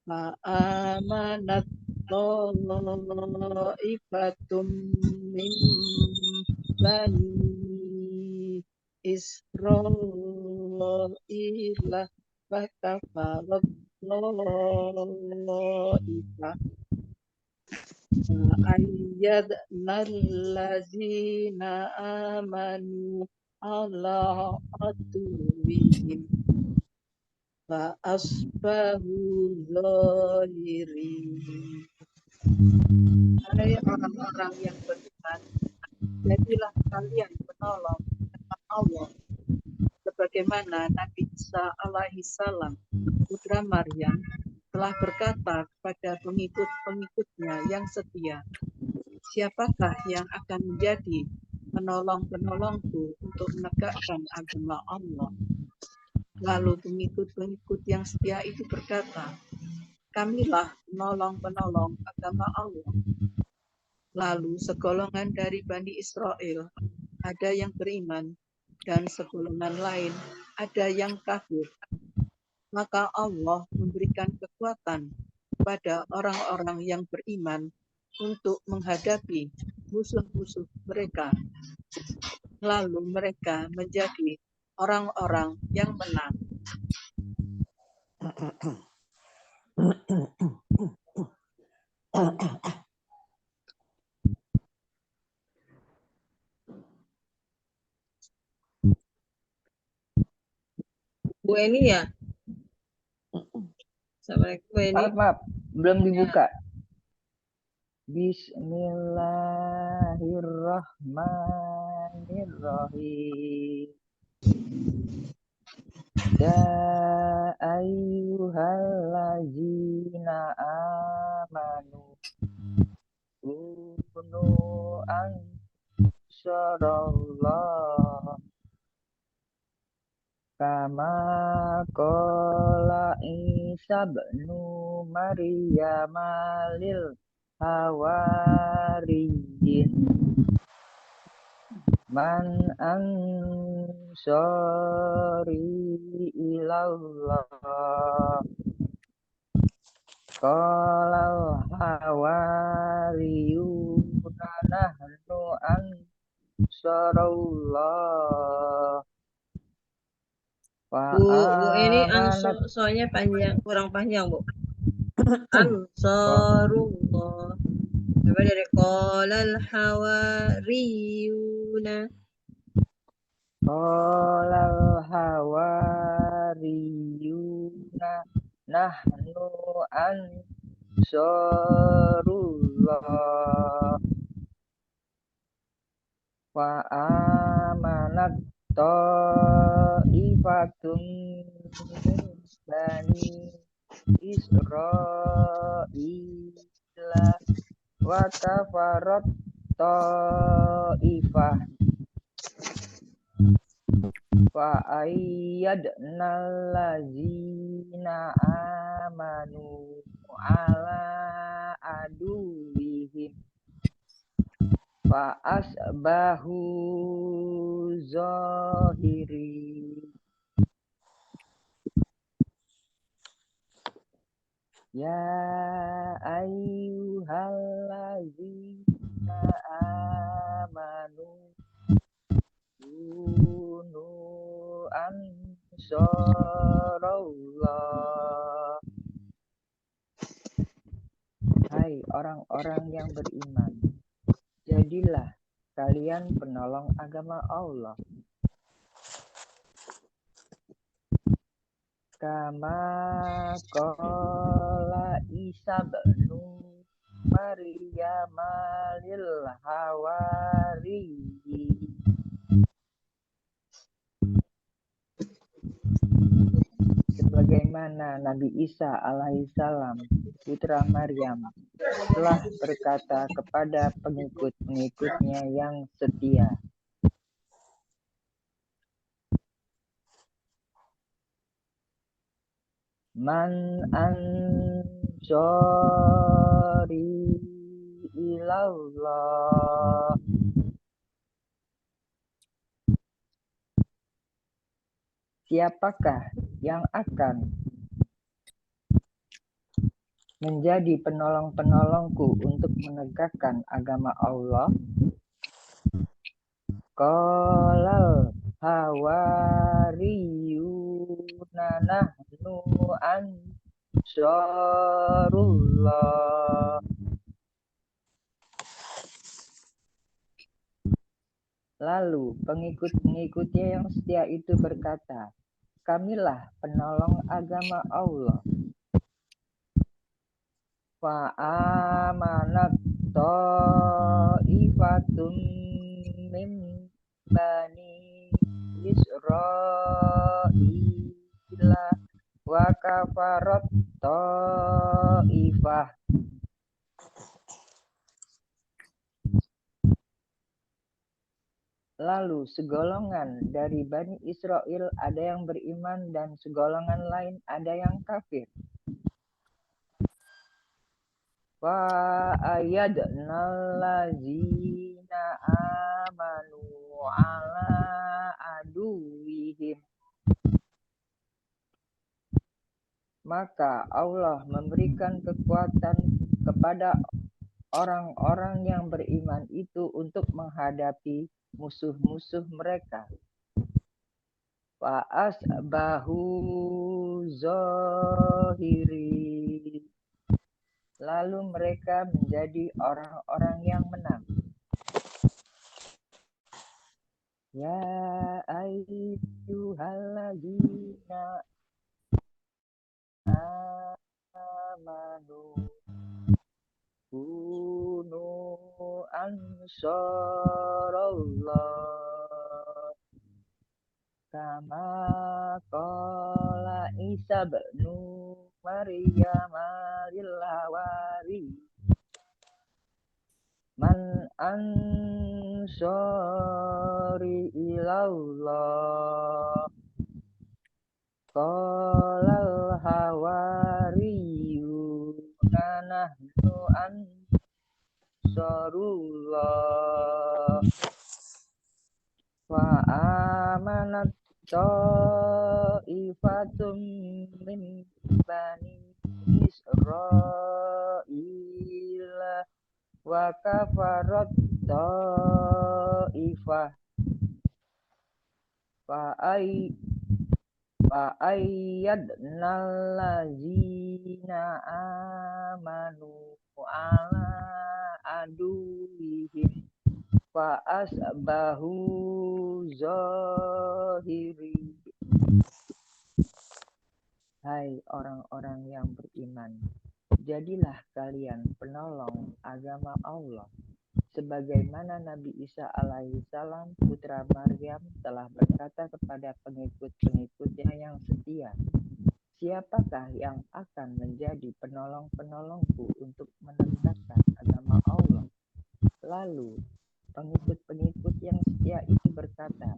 fa'amanat ta'ifatum min bani Israila wa kafarat ta'ifah. Ayyadna allazina amanu ala aduwwihim fa asbahu zahirin. Hai orang-orang yang beriman, jadilah kalian penolong Allah sebagaimana Nabi Isa alaihi salam putra Maryam telah berkata kepada pengikut-pengikutnya yang setia, siapakah yang akan menjadi penolong-penolongku untuk menegakkan agama Allah? Lalu pengikut-pengikut yang setia itu berkata, kamilah penolong-penolong agama Allah. Lalu segolongan dari Bani Israel ada yang beriman dan segolongan lain ada yang kafir. Maka Allah memberikan kekuatan kepada orang-orang yang beriman untuk menghadapi musuh-musuh mereka. Lalu mereka menjadi orang-orang yang menang. Bu Eni ya? Assalamualaikum Bu Eni. Maaf, belum dibuka. Bismillahirrahmanirrahim. Ya ayyuhallazina amanu kunu ansarallah kama qala Isa ibn Maryam lil hawariyin man ansari ilallah qala hawariyuna nahnu ansarullah Bu Eni soalnya panjang, kurang panjang Bu. Ansarullah. Coba dari qolal hawariyuna. Qolal hawariyuna nahnu ansarullah wa amanat ta'ifatun min bani Israila wa kafarat ta'ifah wa ayyadna allazina amanu ala aduwihim fa asbahu zahiri. Ya ayyuhallazina amanu kunu ansarullah. Hai orang-orang yang beriman, jadilah kalian penolong agama Allah. Kama qala Isa bin Maryam lil hawariyin. Sebagaimana Nabi Isa alaihissalam, putra Maryam, telah berkata kepada pengikut-pengikutnya yang setia, Man ansari ilallah. Siapakah yang akan menjadi penolong-penolongku untuk menegakkan agama Allah? Qalal hawariyuna nahnu ansarullah. Lalu pengikut-pengikutnya yang setia itu berkata, kamilah penolong agama Allah. Fa amanat ta'ifatun min bani Israila wa kafarat ta'ifah. Lalu segolongan dari Bani Israel ada yang beriman dan segolongan lain ada yang kafir. Wa ayyadnal ladzina amanu ala aduwihim. Maka Allah memberikan kekuatan kepada orang-orang yang beriman itu untuk menghadapi musuh-musuh mereka. Wa asbahu zahiri. Lalu mereka menjadi orang-orang yang menang. Ya ayyuhalladzina amanu kunu ansarullah. Kama qala Isa bin Maryam lil hawari. Man ansari ilallah. Qalal hawariyuna nahnu ansarullah. Wa amanat ta'ifatum min bani Israila wa kafarat ta'ifah. Fa ayyadnal ladzina amanu ala aduwwihim fa asbahu zahiri. Hai orang-orang yang beriman, jadilah kalian penolong agama Allah, sebagaimana Nabi Isa alaihissalam putra Maryam telah berkata kepada pengikut-pengikutnya yang setia, siapakah yang akan menjadi penolong-penolongku untuk menegakkan agama Allah? Lalu pengikut-pengikut yang setia itu berkata,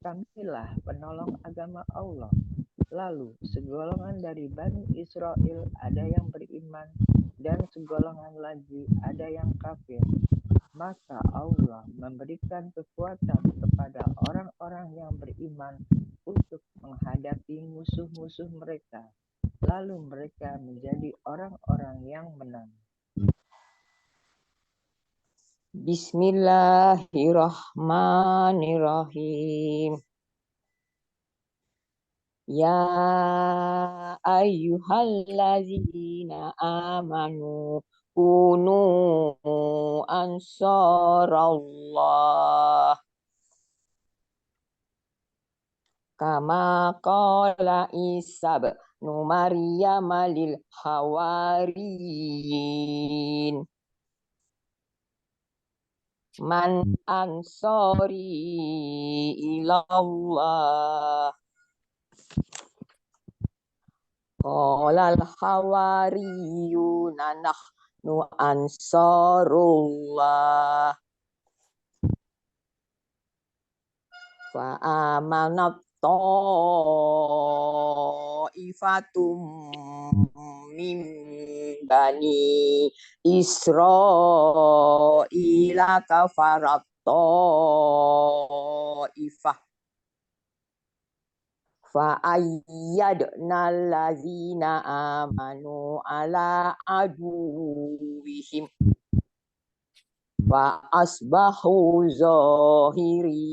kamilah penolong agama Allah. Lalu segolongan dari Bani Israel ada yang beriman dan segolongan lagi ada yang kafir. Maka Allah memberikan kekuatan kepada orang-orang yang beriman untuk menghadapi musuh-musuh mereka. Lalu mereka menjadi orang-orang yang menang. Bismillahirrahmanirrahim. Ya ayyuhallazina amanu kunu ansarallah kama qala Isa ibnu Maryam lil hawariyin man ansari ilallah qala al hawariyuna nahnu ansarullah fa amanat ta'ifatum min bani Israila kafarat ta'ifah fa ayyadna allazina amanu ala aduwwihim wa asbahu zahirin.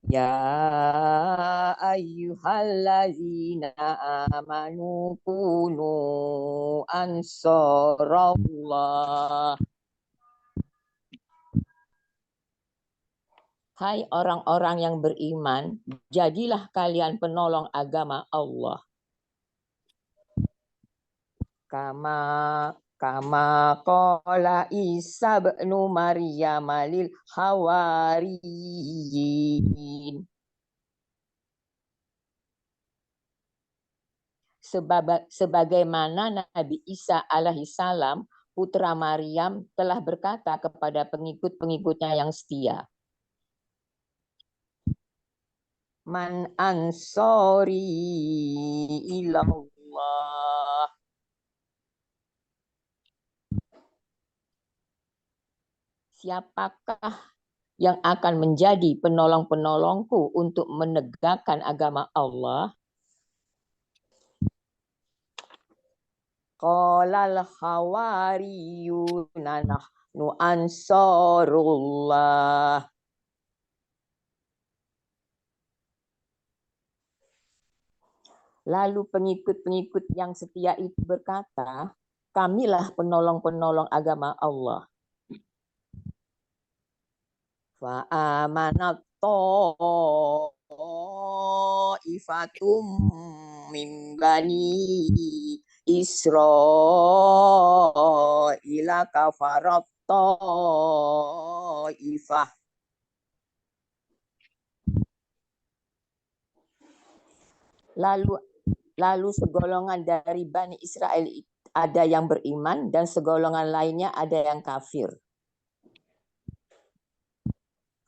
Ya ayyuhallazina amanu kunu ansarallah. Hai orang-orang yang beriman, jadilah kalian penolong agama Allah. Kama qala Isa ibnu Maryam lil hawariyin. Sebagaimana Nabi Isa alaihissalam putra Maryam telah berkata kepada pengikut-pengikutnya yang setia, man ansori ilallah. Siapakah yang akan menjadi penolong-penolongku untuk menegakkan agama Allah? Qalal hawariyuna nahnu ansarullah. Lalu pengikut-pengikut yang setia itu berkata, kamilah penolong-penolong agama Allah. Fa amanat ta'ifatum min bani Israila kafarat ta'ifah. Lalu segolongan dari Bani Israel ada yang beriman dan segolongan lainnya ada yang kafir.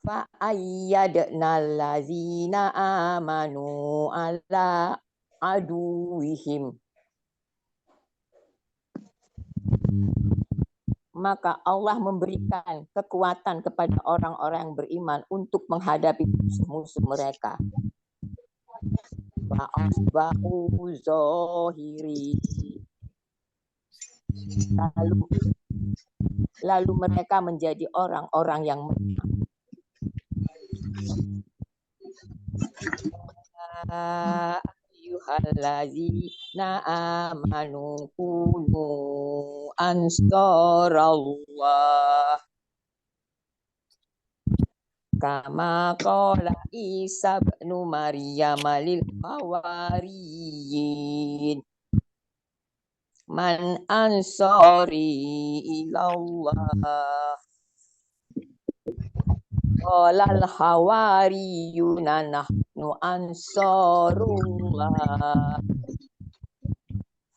Fa ayyadna allazina amanu ala aduwwihim. Maka Allah memberikan kekuatan kepada orang-orang yang beriman untuk menghadapi musuh-musuh mereka. Wa asbahu zahiri. Lalu mereka menjadi orang-orang yang menang. ayyuhallazina amanu kunu ansarallah kama qala Isa ibnu Maryam lil hawariyin man ansari ilallah qala al hawariyuna nahnu ansarullah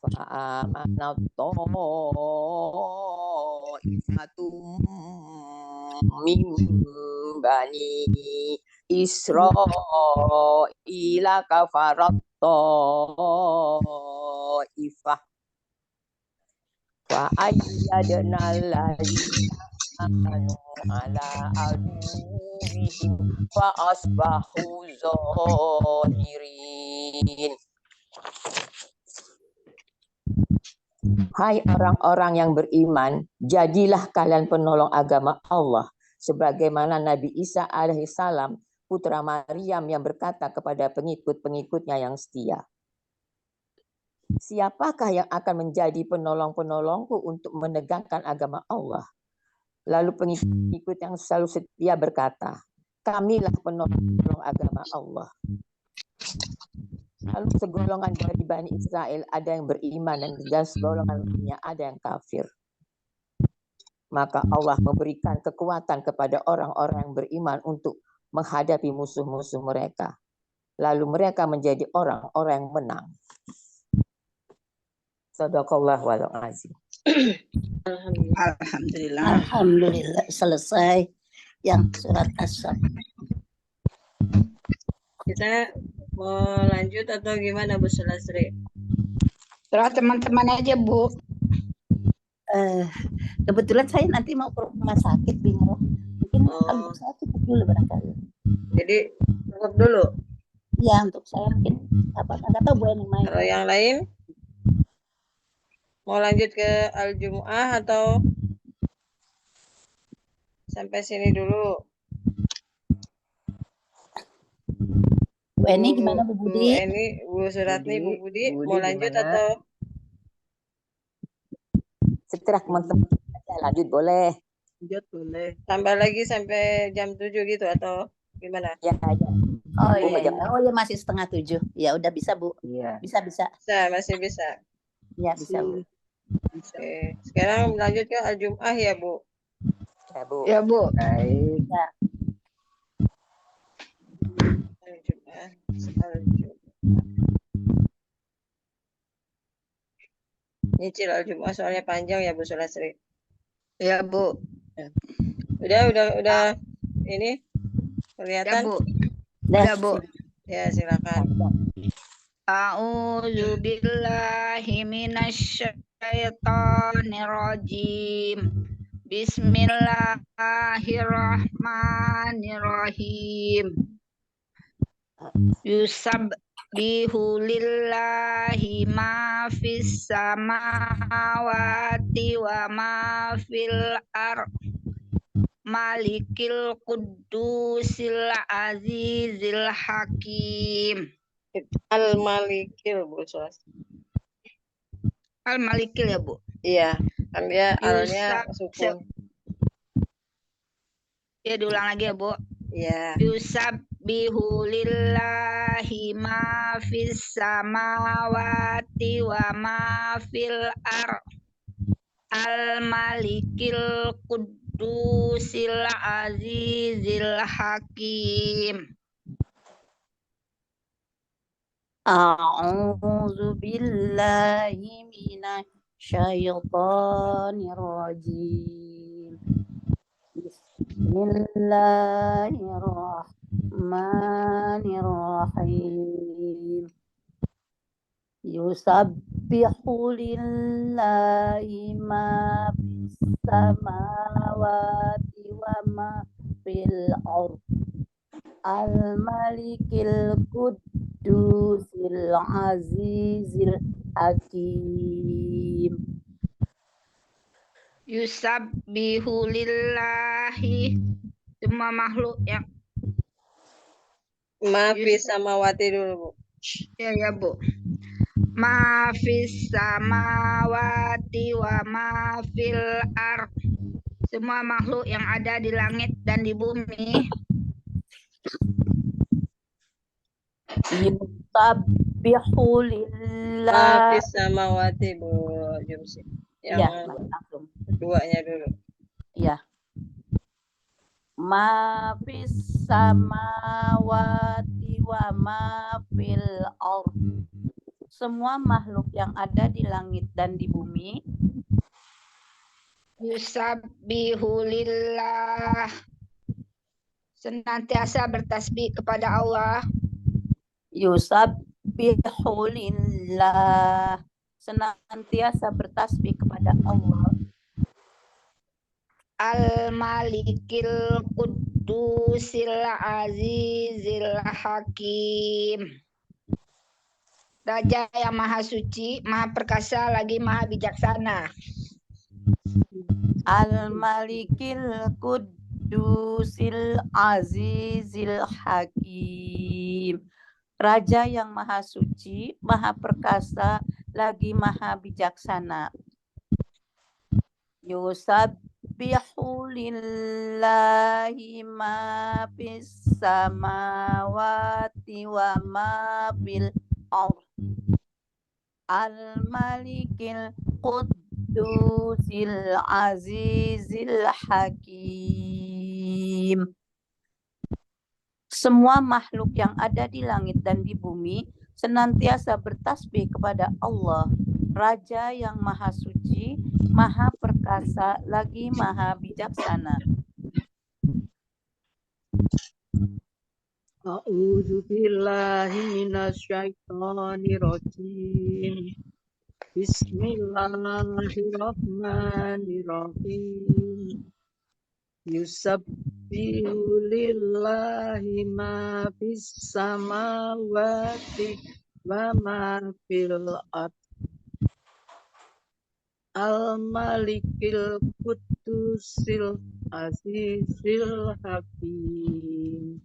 fa'amanat ta'ifatum min bani Israila kafarat ta'ifah wa ayyadna allazina amanu ala aduwwihim wa asbahu zahirin. Hai orang-orang yang beriman, jadilah kalian penolong agama Allah, sebagaimana Nabi Isa alaihissalam, putra Maryam yang berkata kepada pengikut-pengikutnya yang setia. Siapakah yang akan menjadi penolong-penolongku untuk menegakkan agama Allah? Lalu pengikut yang selalu setia berkata, kamilah penolong agama Allah. Lalu segolongan dari Bani Israel ada yang beriman dan segolongan lainnya ada yang kafir. Maka Allah memberikan kekuatan kepada orang-orang yang beriman untuk menghadapi musuh-musuh mereka. Lalu mereka menjadi orang-orang yang menang. Shadaqallahul azim. Alhamdulillah. Alhamdulillah selesai yang surat As-Saff. Kita mau lanjut atau gimana Bu Sulasri? Terus teman-teman aja Bu. Kebetulan saya nanti mau ke rumah sakit, bingung. Mungkin kalau saya cukup dulu barangkali. Jadi cukup dulu. Ya, untuk saya mungkin nggak tahu Bu yang main. Kalau yang lain mau lanjut ke Al-Jumu'ah atau sampai sini dulu? Bu Eni gimana Bu Bu Budi? Eni, Bu Suratni, Bu Budi mau lanjut gimana? atau Setelah teman-teman lanjut boleh. Lanjut boleh. tambah lagi sampai jam 7 gitu atau gimana? Ya, ya. Oh Bu, iya, jam- oh ya masih 6:30. Ya udah bisa Bu, Iya. bisa. Bisa, masih bisa. Ya bisa Bu. Oke. Sekarang lanjut ke Al-Jumu'ah ya Bu. Ya, Bu. Ya Bu. Baik. Al-Jumu'ah. Al-Jumu'ah. Nyicil Al-Jumu'ah soalnya panjang ya Bu Sulasri. Ya Bu. Udah ini Ya kelihatan? Bu. Dah, Ya Bu. Ya silakan. A'udzu billahi minasyaitonir rajim. Bismillahirrahmanirrahim. Yusabbihu lillahi ma fis samawati wa ma fil ardh. Malikil Qudusil Azizil Hakim. Al-Malikil Bu Sulasri. Al-Malikil ya Bu. Iya, kan dia alnya sukun. Ya diulang lagi ya Bu. Iya. Yusabbihu lillahi ma fis samawati wa ma fil ardh. Al-Malikil Qudusil Azizil Hakim. A'udzu billahi minasyaitonir rajim. Bismillahirrahmanirrahim. Yusabbihu lillahi ma fis samawati wa ma fil ardh. Al-Malikil Qudusil Azizil Hakim. Yusabbihu lillahi, semua makhluk yang Maaf samawati dulu Bu. Ya Bu. Ma fis samawati wa ma fil ard. Semua makhluk yang ada di langit dan di bumi yusabbihu Ma lillah. fis samawati Bu Jumsi. Yang Ya, langsung. keduanya dulu. Ya. Ma fis samawati wa ma fil ard. Semua makhluk yang ada di langit dan di bumi yusabbihu lillah. Senantiasa bertasbih kepada Allah. yusabbihu lillah. Senantiasa bertasbih kepada Allah. Al-Malikil Qudusil Azizil Hakim. Raja yang maha suci, maha perkasa, lagi maha bijaksana. Al-Malikil Qudusil Azizil Hakim. Raja yang maha suci, maha perkasa, lagi maha bijaksana. Yusabbihu lillahi ma fis samawati wa ma fil ard. Al-Malikil Qudusil Azizil Hakim. Semua makhluk yang ada di langit dan di bumi senantiasa bertasbih kepada Allah, Raja yang maha suci, maha perkasa, lagi maha bijaksana. A'udzu billahi minasyaitonir rajim. Bismillahirrahmanirrahim. Yusabbihu lillahi ma fis samawati wa ma fil ard. Al-Malikil Qudusil Azizil Hakim.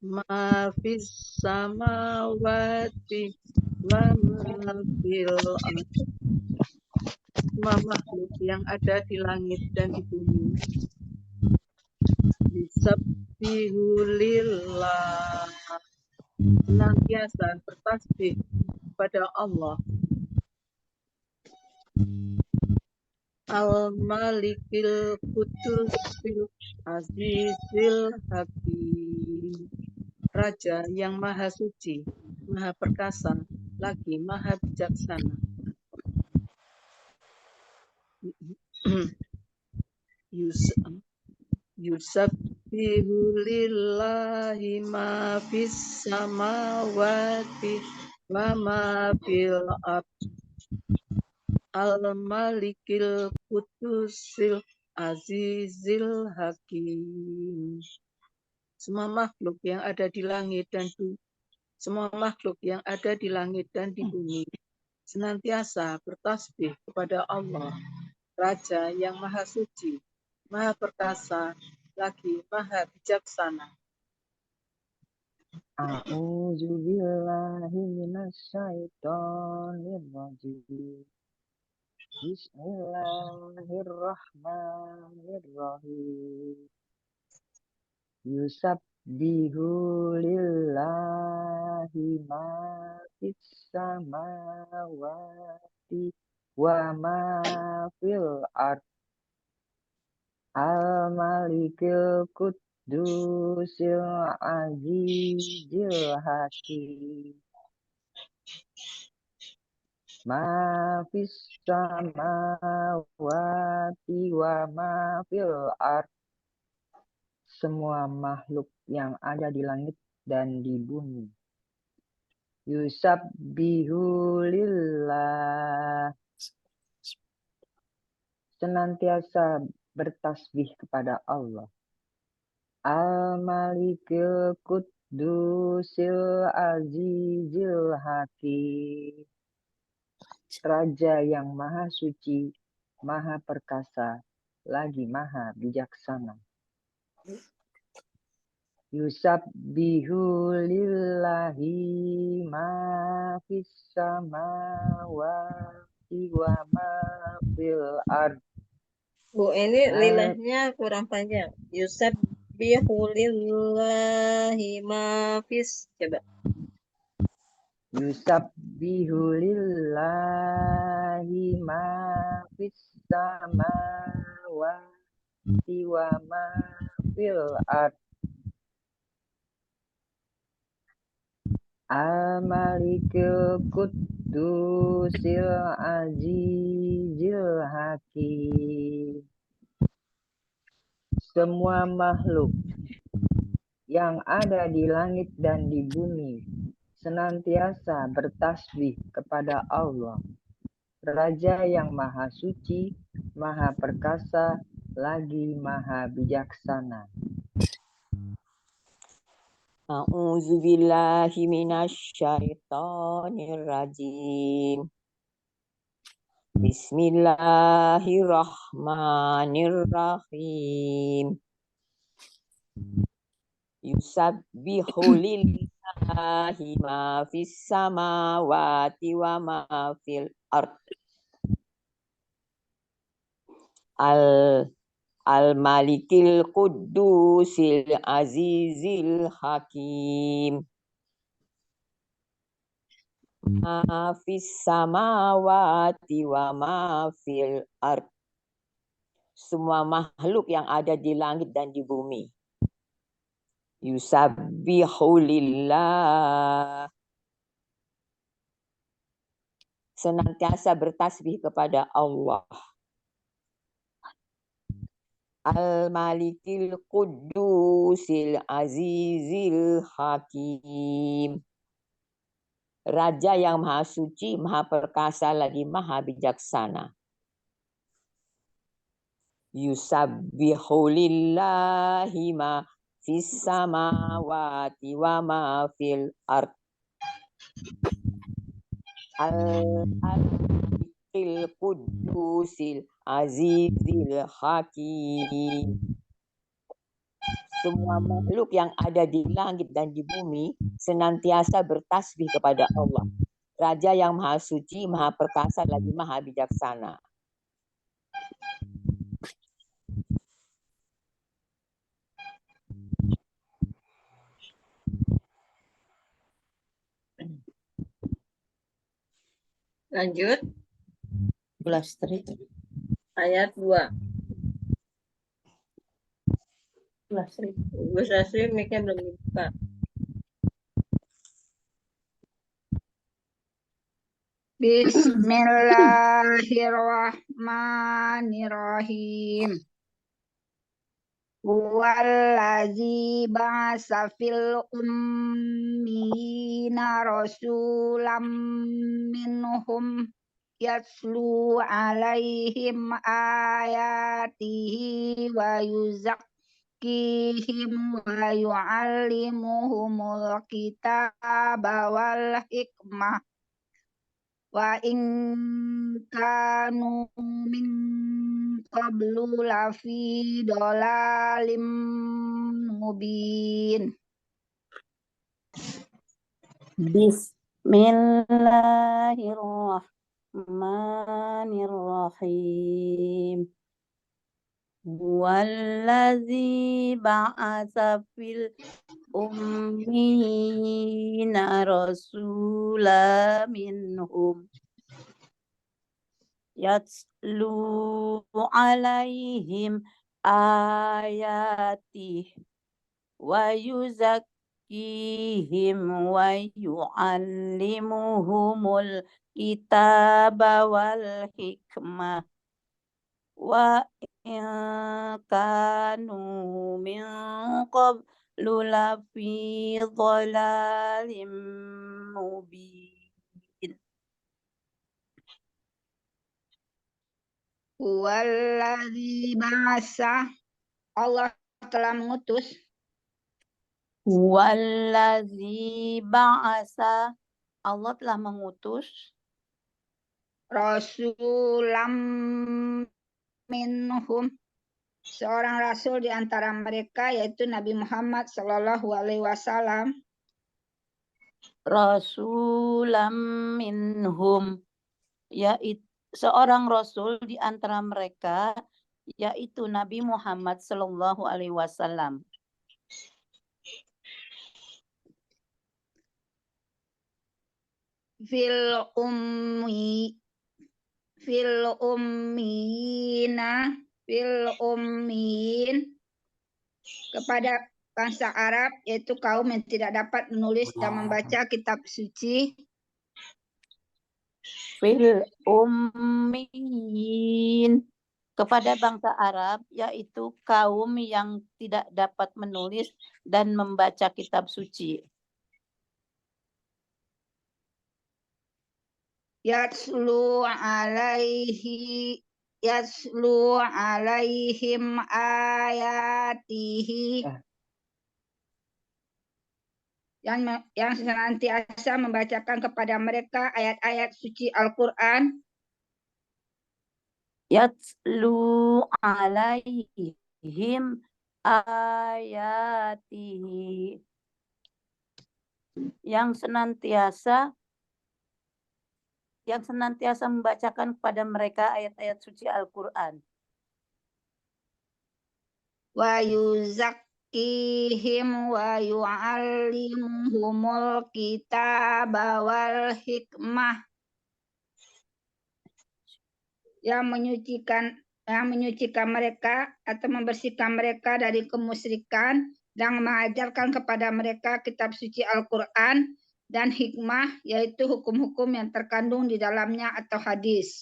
Ma fis samawati wa ma fil ard. Semua makhluk yang ada di langit dan di bumi yusabbihu lillah, senantiasa bertasbih kepada Allah. Al-Malikil Qudusil Azizil Hakim. Raja yang maha suci, maha perkasa, lagi maha bijaksana. Yusabbihu lillahi ma fis samawati wa ma fil ard. Al-Malikil Qudusil Azizil Hakim. Semua makhluk yang ada di langit dan di bumi senantiasa bertasbih kepada Allah, Raja yang maha suci, maha perkasa, lagi maha bijaksana. A'udzu billahi minasyaitonir rajim. Bismillahirrahmanirrahim. Yusabbihu lillahi ma fis samawati wa ma fil ard. Al-Malikil Qudusil Azizil Hakim. Ma fis samawati wa ma fil ard. Semua makhluk yang ada di langit dan di bumi yusabbihu lillah, senantiasa bertasbih kepada Allah. Al-Malikil Qudusil Azizil Hakim. Raja yang maha suci, maha perkasa, lagi maha bijaksana. Yusabbihu lillahi ma fis samawati wa ma fil ard. Bu, ini lilahnya kurang panjang. Yusabbihu lillahi ma fis. Coba. Yusabbihu lillahi ma fis samawati wa ma fil ard. Al-Malikil Quddusil Azizil Hakim. Semua makhluk yang ada di langit dan di bumi senantiasa bertasbih kepada Allah, Raja yang Maha Suci, Maha Perkasa, lagi Maha Bijaksana. A'udzu billahi minasyaitonir rajim. Bismillahirrahmanirrahim. Yusabbihu lillahi ma fis samawati wa ma fil ard. Al-Malikil Quddusil Azizil Hakim. Ma fis samawati wa ma fil ard. Semua makhluk yang ada di langit dan di bumi. Yusabbihu lillah. Senantiasa bertasbih kepada Allah. Al-Malikil Quddusil Azizil Hakim. Raja yang Maha Suci, Maha Perkasa, lagi Maha Bijaksana. Yusabbihu lillahi ma fis samawati wa ma fil ard. Al-Malikil Quddusil Azizil Hakim. Semua makhluk yang ada di langit dan di bumi senantiasa bertasbih kepada Allah, Raja yang Maha Suci, Maha Perkasa, lagi Maha Bijaksana. Lanjut. Lastri. Ayat 2. Lastri. Bu Sasri, mic-nya belum dibuka. Bismillahirrahmanirrahim. Huwallazi ba'asa fil ummiyina rasulam minhum yatlu alaihim ayatihi wa yuzakkihim wa yu'allimuhumul kitaba wal hikmah wa in kanu min qablu lafi dolalim mubin. Bismillahirrahmanirrahim. Wallazi ba'atsa fil ummiyina rasula minhum yatlu alaihim ayatih wa yuzakkihim wa yu'allimuhumul kitaba wal hikmah wa in kanu min qablu lafi dhalalim mubin. Wallazi ba'asa, Allah telah mengutus. Wallazi ba'asa, Allah telah mengutus. Rasulam minhum, seorang rasul di antara mereka yaitu Nabi Muhammad Shallallahu Alaihi Wasallam. Rasulam minhum, yaitu seorang rasul di antara mereka, yaitu Nabi Muhammad Sallallahu Alaihi Wasallam. Fil ummin kepada bangsa Arab, yaitu kaum yang tidak dapat menulis dan membaca kitab suci. Fil ummin kepada bangsa Arab, yaitu kaum yang tidak dapat menulis dan membaca kitab suci. Yatslu alaihim ayatihi, yang senantiasa membacakan kepada mereka ayat-ayat suci Al-Quran. Yatslu alaihim ayatihi, yang senantiasa membacakan kepada mereka ayat-ayat suci Al-Quran. Wa yuzakkihim wa yu'allimuhumul kitaba wal hikmah, yang menyucikan mereka atau membersihkan mereka dari kemusyrikan dan mengajarkan kepada mereka kitab suci Al-Quran dan hikmah, yaitu hukum-hukum yang terkandung di dalamnya atau hadis.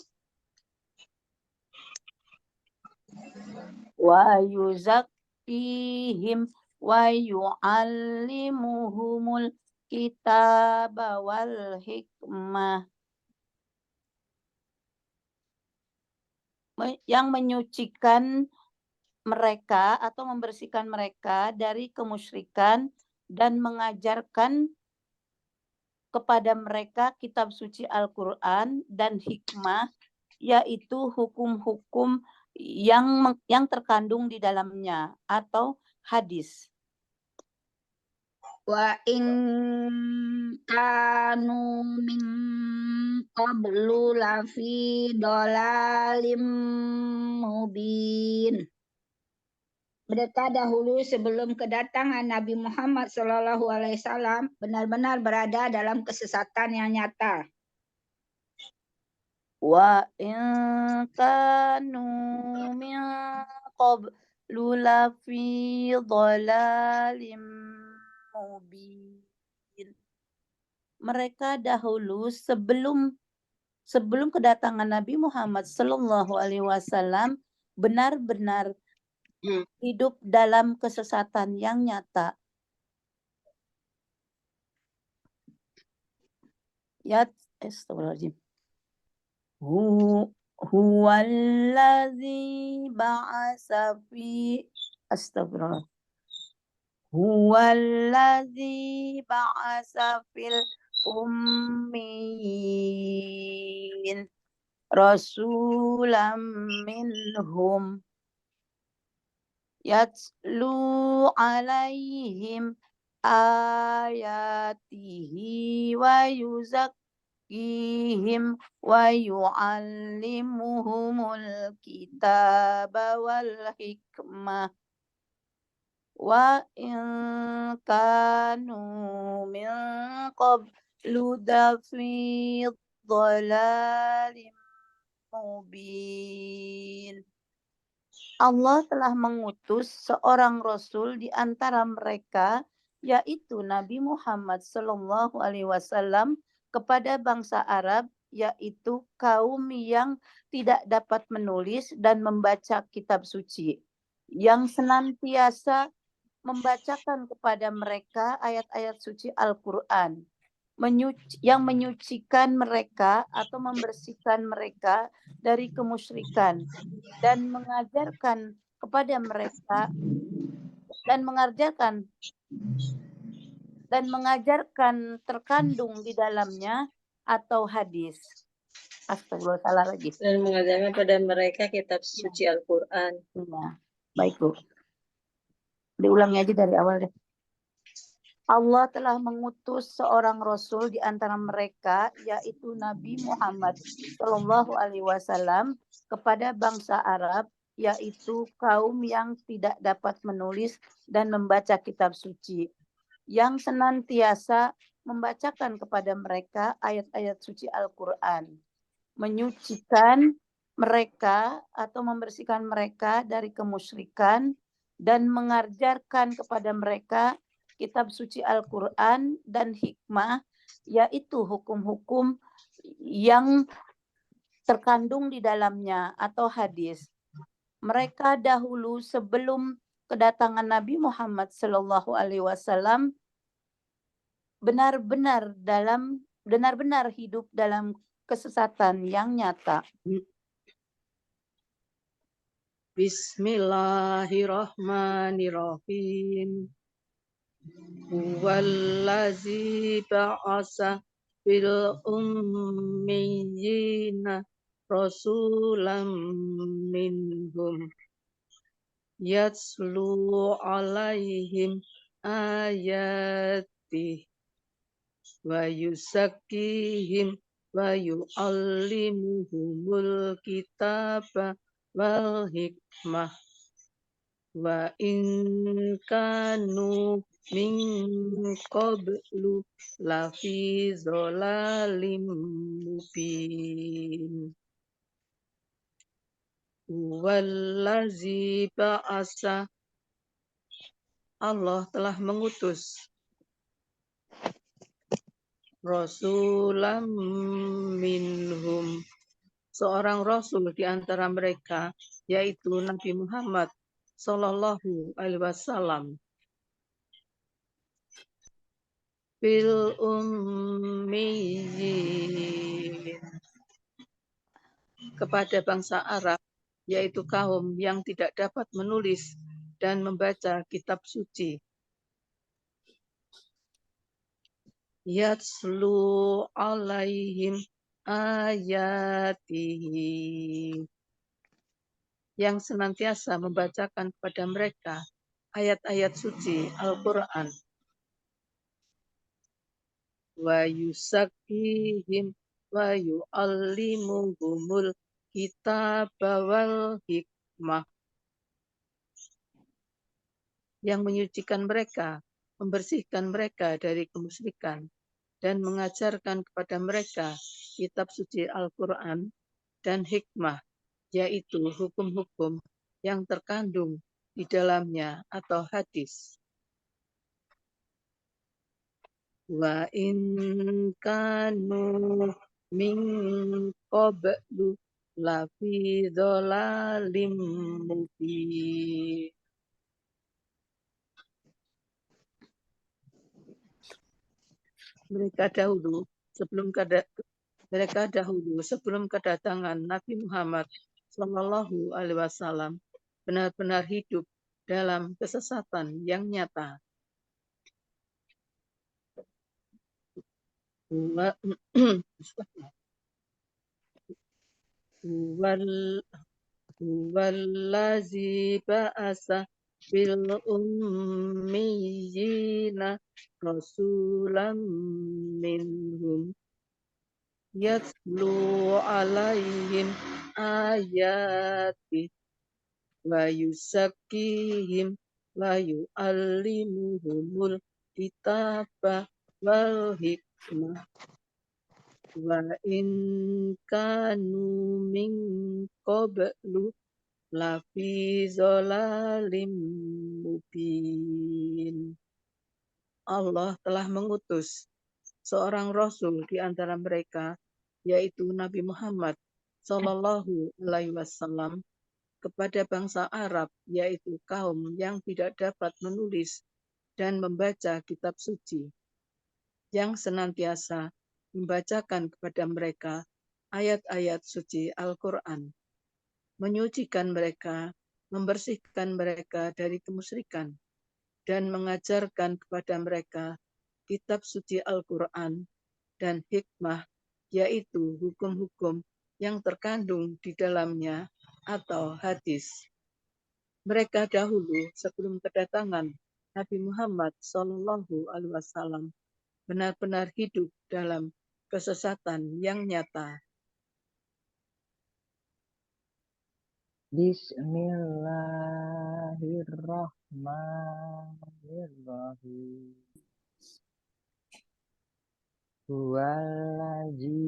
Wa yuzakkihim wa yu'allimuhumul kitaba wal hikmah, yang menyucikan mereka atau membersihkan mereka dari kemusyrikan dan mengajarkan kepada mereka kitab suci Al-Quran dan hikmah, yaitu hukum-hukum yang terkandung di dalamnya atau hadis. Wa in kanu min qablu lafi dolalim mubin. Mereka dahulu sebelum kedatangan Nabi Muhammad SAW benar-benar berada dalam kesesatan yang nyata. Wa in kanu min qablu lafi dhalalim mubin. Mereka dahulu sebelum kedatangan Nabi Muhammad Sallallahu Alaihi Wasallam benar-benar hidup dalam kesesatan yang nyata. Ya, astagfirullahaladzim. Huwallazi ba'asa fi astagfirullah. Huwallazi ba'asa fil ummiyin rasulam minhum yatslu alaihim ayatihi wa yuzakkihim wa yu'allimuhumul kitaba wal hikmah wa in kanu min qablu dafi dhalalim mubin. Allah telah mengutus seorang rasul di antara mereka, yaitu Nabi Muhammad Sallallahu Alaihi Wasallam, kepada bangsa Arab, yaitu kaum yang tidak dapat menulis dan membaca kitab suci, yang senantiasa membacakan kepada mereka ayat-ayat suci Al-Quran, yang menyucikan mereka atau membersihkan mereka dari kemusyrikan dan mengajarkan kepada mereka dan mengajarkan terkandung di dalamnya atau hadis. Astagfirullah, salah lagi. Dan mengajarkan pada mereka kitab suci Al-Quran. Ya. Baik, Bu. Diulangi aja dari awal deh. Allah telah mengutus seorang rasul di antara mereka, yaitu Nabi Muhammad Shallallahu Alaihi Wasallam, kepada bangsa Arab, yaitu kaum yang tidak dapat menulis dan membaca kitab suci, yang senantiasa membacakan kepada mereka ayat-ayat suci Al-Quran, menyucikan mereka atau membersihkan mereka dari kemusyrikan, dan mengajarkan kepada mereka kitab suci Al-Quran dan hikmah, yaitu hukum-hukum yang terkandung di dalamnya atau hadis. Mereka dahulu sebelum kedatangan Nabi Muhammad Sallallahu Alaihi Wasallam benar-benar hidup dalam kesesatan yang nyata. Bismillahirrahmanirrahim. Huwallazi ba'asa fil ummiyina rasulam minhum yatslu alaihim ayatih wa yusakkihim wa yu'allimuhumul kitaba wal hikmah wa in kanu min qablu lafi dhalalim mubin. Wallazi ba'asa, Allah telah mengutus rasulam minhum, seorang rasul di antara mereka, yaitu Nabi Muhammad Sallallahu Alaihi Wasallam, fil ummiyin, kepada bangsa Arab, yaitu kaum yang tidak dapat menulis dan membaca kitab suci. Yatslu alaihim ayatihi, yang senantiasa membacakan kepada mereka ayat-ayat suci Al-Quran. Wa yusakkihim wa yu'allimuhumul kitaba wal hikmah, yang menyucikan mereka, membersihkan mereka dari kemusyrikan, dan mengajarkan kepada mereka kitab suci Al-Quran dan hikmah, yaitu hukum-hukum yang terkandung di dalamnya atau hadis. Wa in kanu min qablu lafi dhalalim mubin. Mereka dahulu sebelum kedatangan Nabi Muhammad Sallallahu Alaihi Wasallam benar-benar hidup dalam kesesatan yang nyata. Wallazi ba'asa fil ummiyina rasulam minhum yatslu alaihim ayati wa yusakkihim wa yu'allimuhumul kitaba wal hikmah wa in kanu min qablu lafi dhalalim mubin. Allah telah mengutus seorang rasul di antara mereka, yaitu Nabi Muhammad Sallallahu Alaihi Wasallam, kepada bangsa Arab, yaitu kaum yang tidak dapat menulis dan membaca kitab suci, yang senantiasa membacakan kepada mereka ayat-ayat suci Al-Quran, menyucikan mereka, membersihkan mereka dari kemusyrikan, dan mengajarkan kepada mereka kitab suci Al-Quran dan hikmah, yaitu hukum-hukum yang terkandung di dalamnya atau hadis. mereka dahulu sebelum kedatangan Nabi Muhammad SAW benar-benar hidup dalam kesesatan yang nyata. Bismillahirrahmanirrahim. Huwallazi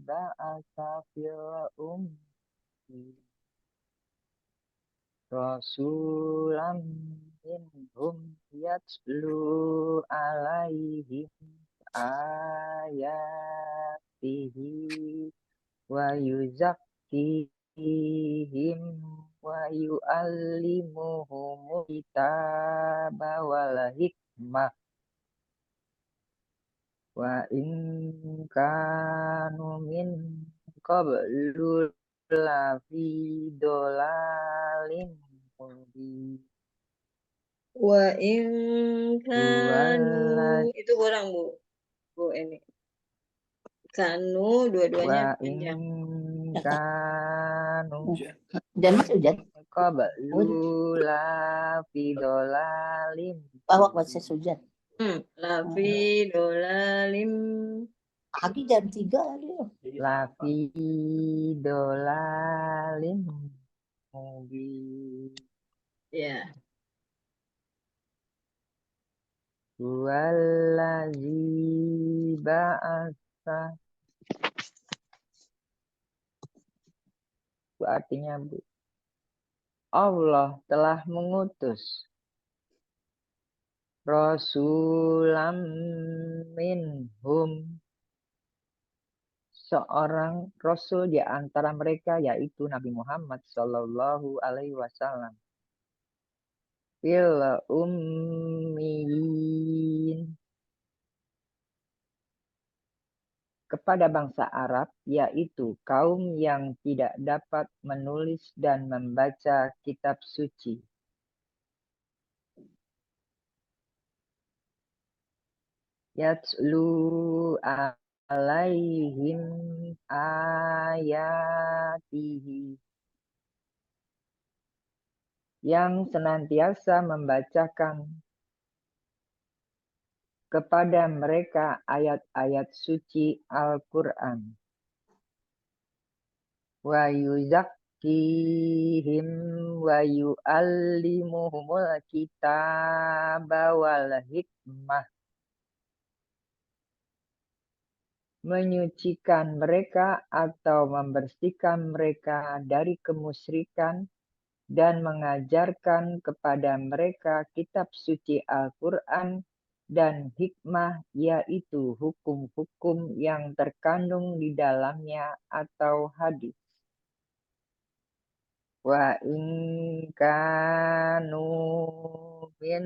ba'atsa fil ummi rasulam minhum yatlu alaihim ayatihi wa yuzakkihim wa yu'allimuhumul kitaba wal hikmah wa in kanu min qablu lafi dolalin mubin. Wa in kanu itu kurang Bu ini. Kanu dua-duanya Wa in panjang. kanu Dan masih hujan. qablu lafi dolalin Awak baca hujan. Lafi dolalim. Pagi jam 3 dia. lafi dolalin mubin. Ya. Wallazi ba'atsa. Artinya Bu, Allah telah mengutus Rasulam minhum, seorang Rasul di antara mereka, yaitu Nabi Muhammad Sallallahu Alaihi Wasallam. Fil ummiyin, kepada bangsa Arab, yaitu kaum yang tidak dapat menulis dan membaca kitab suci. Yatlu alaihim ayatihi, yang senantiasa membacakan kepada mereka ayat-ayat suci Al-Quran. Wa yuzakkihim wa yu'allimuhumul kitaba wal hikmah, menyucikan mereka atau membersihkan mereka dari kemusyrikan dan mengajarkan kepada mereka kitab suci Al-Quran dan hikmah, yaitu hukum-hukum yang terkandung di dalamnya atau hadis. Wa in kanu min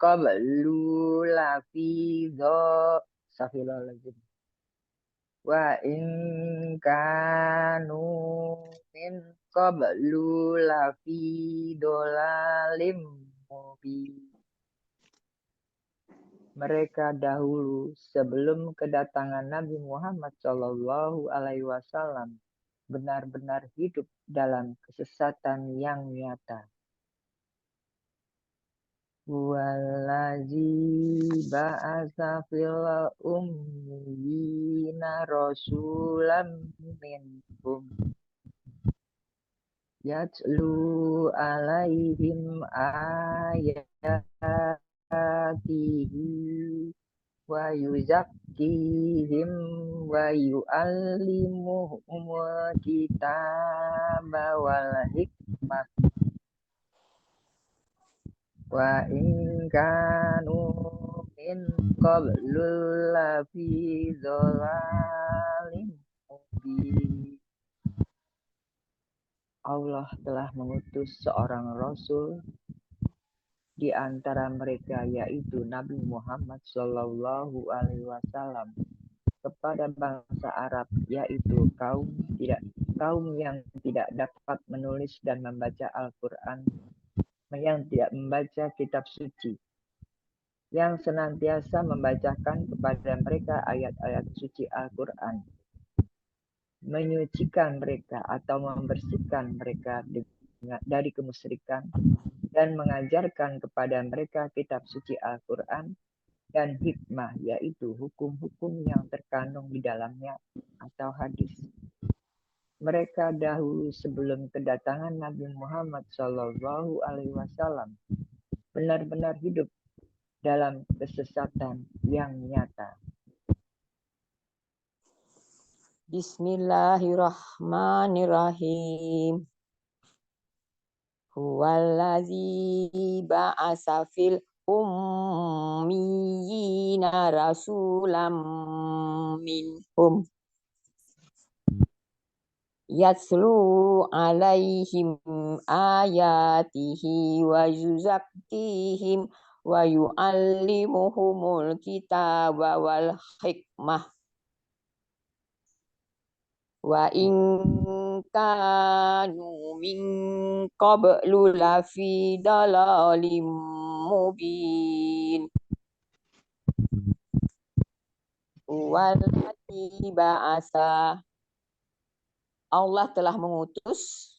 qablu lafi dhafilolazim. Wa in kanu min qablu lafi dolalim mubin. Mereka dahulu sebelum kedatangan Nabi Muhammad Shallallahu Alaihi Wasallam benar-benar hidup dalam kesesatan yang nyata. Wallazi ba'atsa fil ummiyina rasulam minhum yatlu alaihim ayatihi wa yuzakkihim wa yu'allimuhumul kitaba wal hikmah wa in kanu min qablu lafi dhalalin mubin. Allah telah mengutus seorang Rasul di antara mereka, yaitu Nabi Muhammad Shallallahu Alaihi Wasallam, kepada bangsa Arab, yaitu kaum yang tidak dapat menulis dan membaca Al-Quran, yang tidak membaca kitab suci, yang senantiasa membacakan kepada mereka ayat-ayat suci Al-Quran, menyucikan mereka atau membersihkan mereka dari kemusyrikan dan mengajarkan kepada mereka kitab suci Al-Quran dan hikmah, yaitu hukum-hukum yang terkandung di dalamnya atau hadis. Mereka dahulu sebelum kedatangan Nabi Muhammad SAW benar-benar hidup dalam kesesatan yang nyata. Bismillahirrahmanirrahim. Huwallazi ba'asa fil ummiyina rasulam minhum yatlu alaihim ayatihi wa yuzakkihim wa yu'allimuhumul kitaba wal hikmah wa in kanu min qablu lafi dalalim mubin. Wallati ba'asa, Allah telah mengutus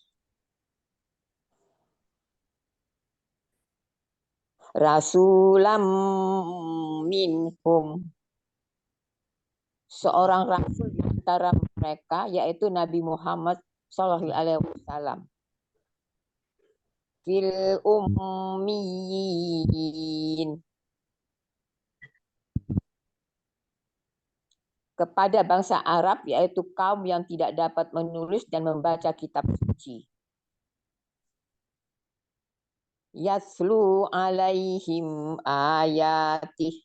rasulam minhum, seorang rasul di antara mereka, yaitu Nabi Muhammad SAW. Fil ummiyin, kepada bangsa Arab, yaitu kaum yang tidak dapat menulis dan membaca kitab suci. Yaslu alaihim ayatih,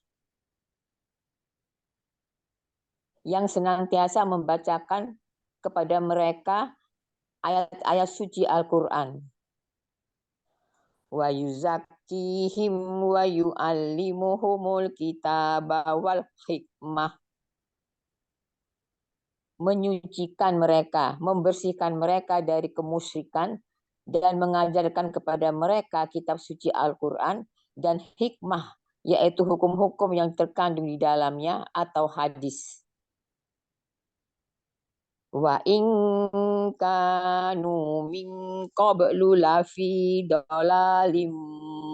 yang senantiasa membacakan kepada mereka ayat-ayat suci Al-Quran. Wa yuzakkihim wa yu'allimuhumul kitaba wal hikmah, menyucikan mereka, membersihkan mereka dari kemusyrikan dan mengajarkan kepada mereka kitab suci Al-Quran dan hikmah, yaitu hukum-hukum yang terkandung di dalamnya atau hadis. Wa in kanu min qablu lafi dalalim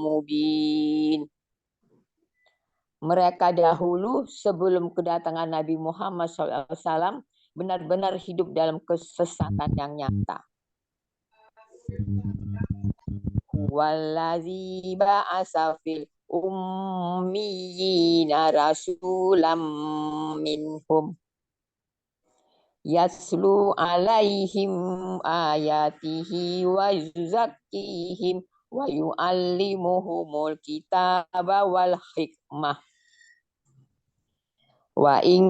mubin. Mereka dahulu sebelum kedatangan Nabi Muhammad SAW benar-benar hidup dalam kesesatan yang nyata. Wallazi ba'asa fil ummiyina rasulam minhum yaslu alaihim ayatihi wa yuzakkihim wa yu'allimuhumul kitaba wal hikmah. Wa in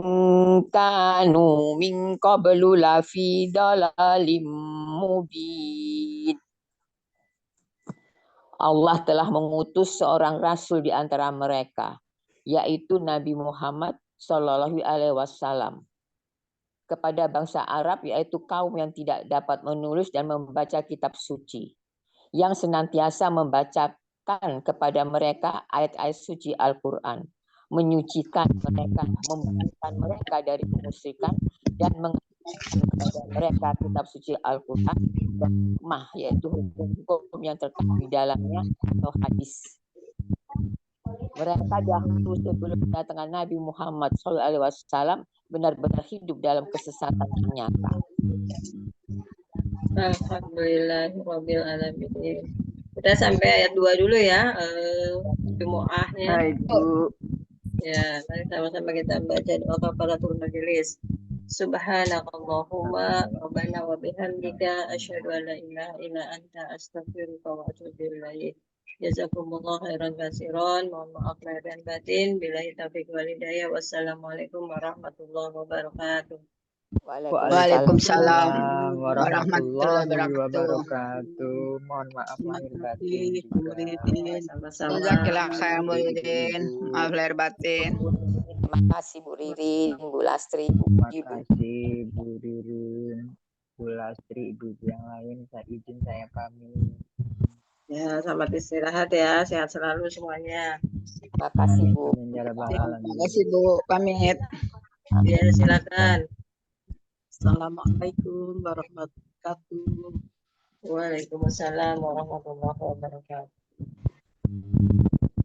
kanu min qablu lafi dalalim mubin. Allah telah mengutus seorang rasul di antara mereka, yaitu Nabi Muhammad SAW, kepada bangsa Arab, yaitu kaum yang tidak dapat menulis dan membaca kitab suci, yang senantiasa membacakan kepada mereka ayat-ayat suci Al-Quran, menyucikan mereka, membersihkan mereka dari kemusyrikan dan mengajarkan kepada mereka kitab suci Al-Quran dan hikmah, yaitu hukum-hukum yang terkandung di dalamnya atau hadis. Mereka dahulu sebelum kedatangan Nabi Muhammad SAW benar-benar hidup dalam kesesatan yang nyata. Alhamdulillahirabbil alamin. Kita sampai ayat 2 dulu ya, Jumu'ahnya. Baik, Bu. Ya, mari sama-sama kita baca doa kafaratul majelis. Subhanakallahumma rabbana wa bihamdika asyhadu an la ilaha illa anta astaghfiruka wa atubu ilaik. Jazakumullah khairan katsiran. Mohon maaf lahir dan batin. Billahi taufiq wal hidayah. Wassalamualaikum warahmatullahi wabarakatuh. Waalaikumsalam warahmatullahi wabarakatuh. Mohon maaf lahir batin juga. Sama-sama. Jazakallah khairan Bu Ririn. Maaf lahir batin. Terima kasih Bu Ririn, Bu Lastri, Bu Terima Ibu. kasih Bu Ririn, Bu Lastri, Ibu yang lain. Saya izin saya pamit. Ya, selamat istirahat ya. Sehat selalu semuanya. Terima kasih Bu. Terima kasih Bu, pamit. Ya, silakan. Assalamualaikum warahmatullahi wabarakatuh. Waalaikumsalam warahmatullahi wabarakatuh.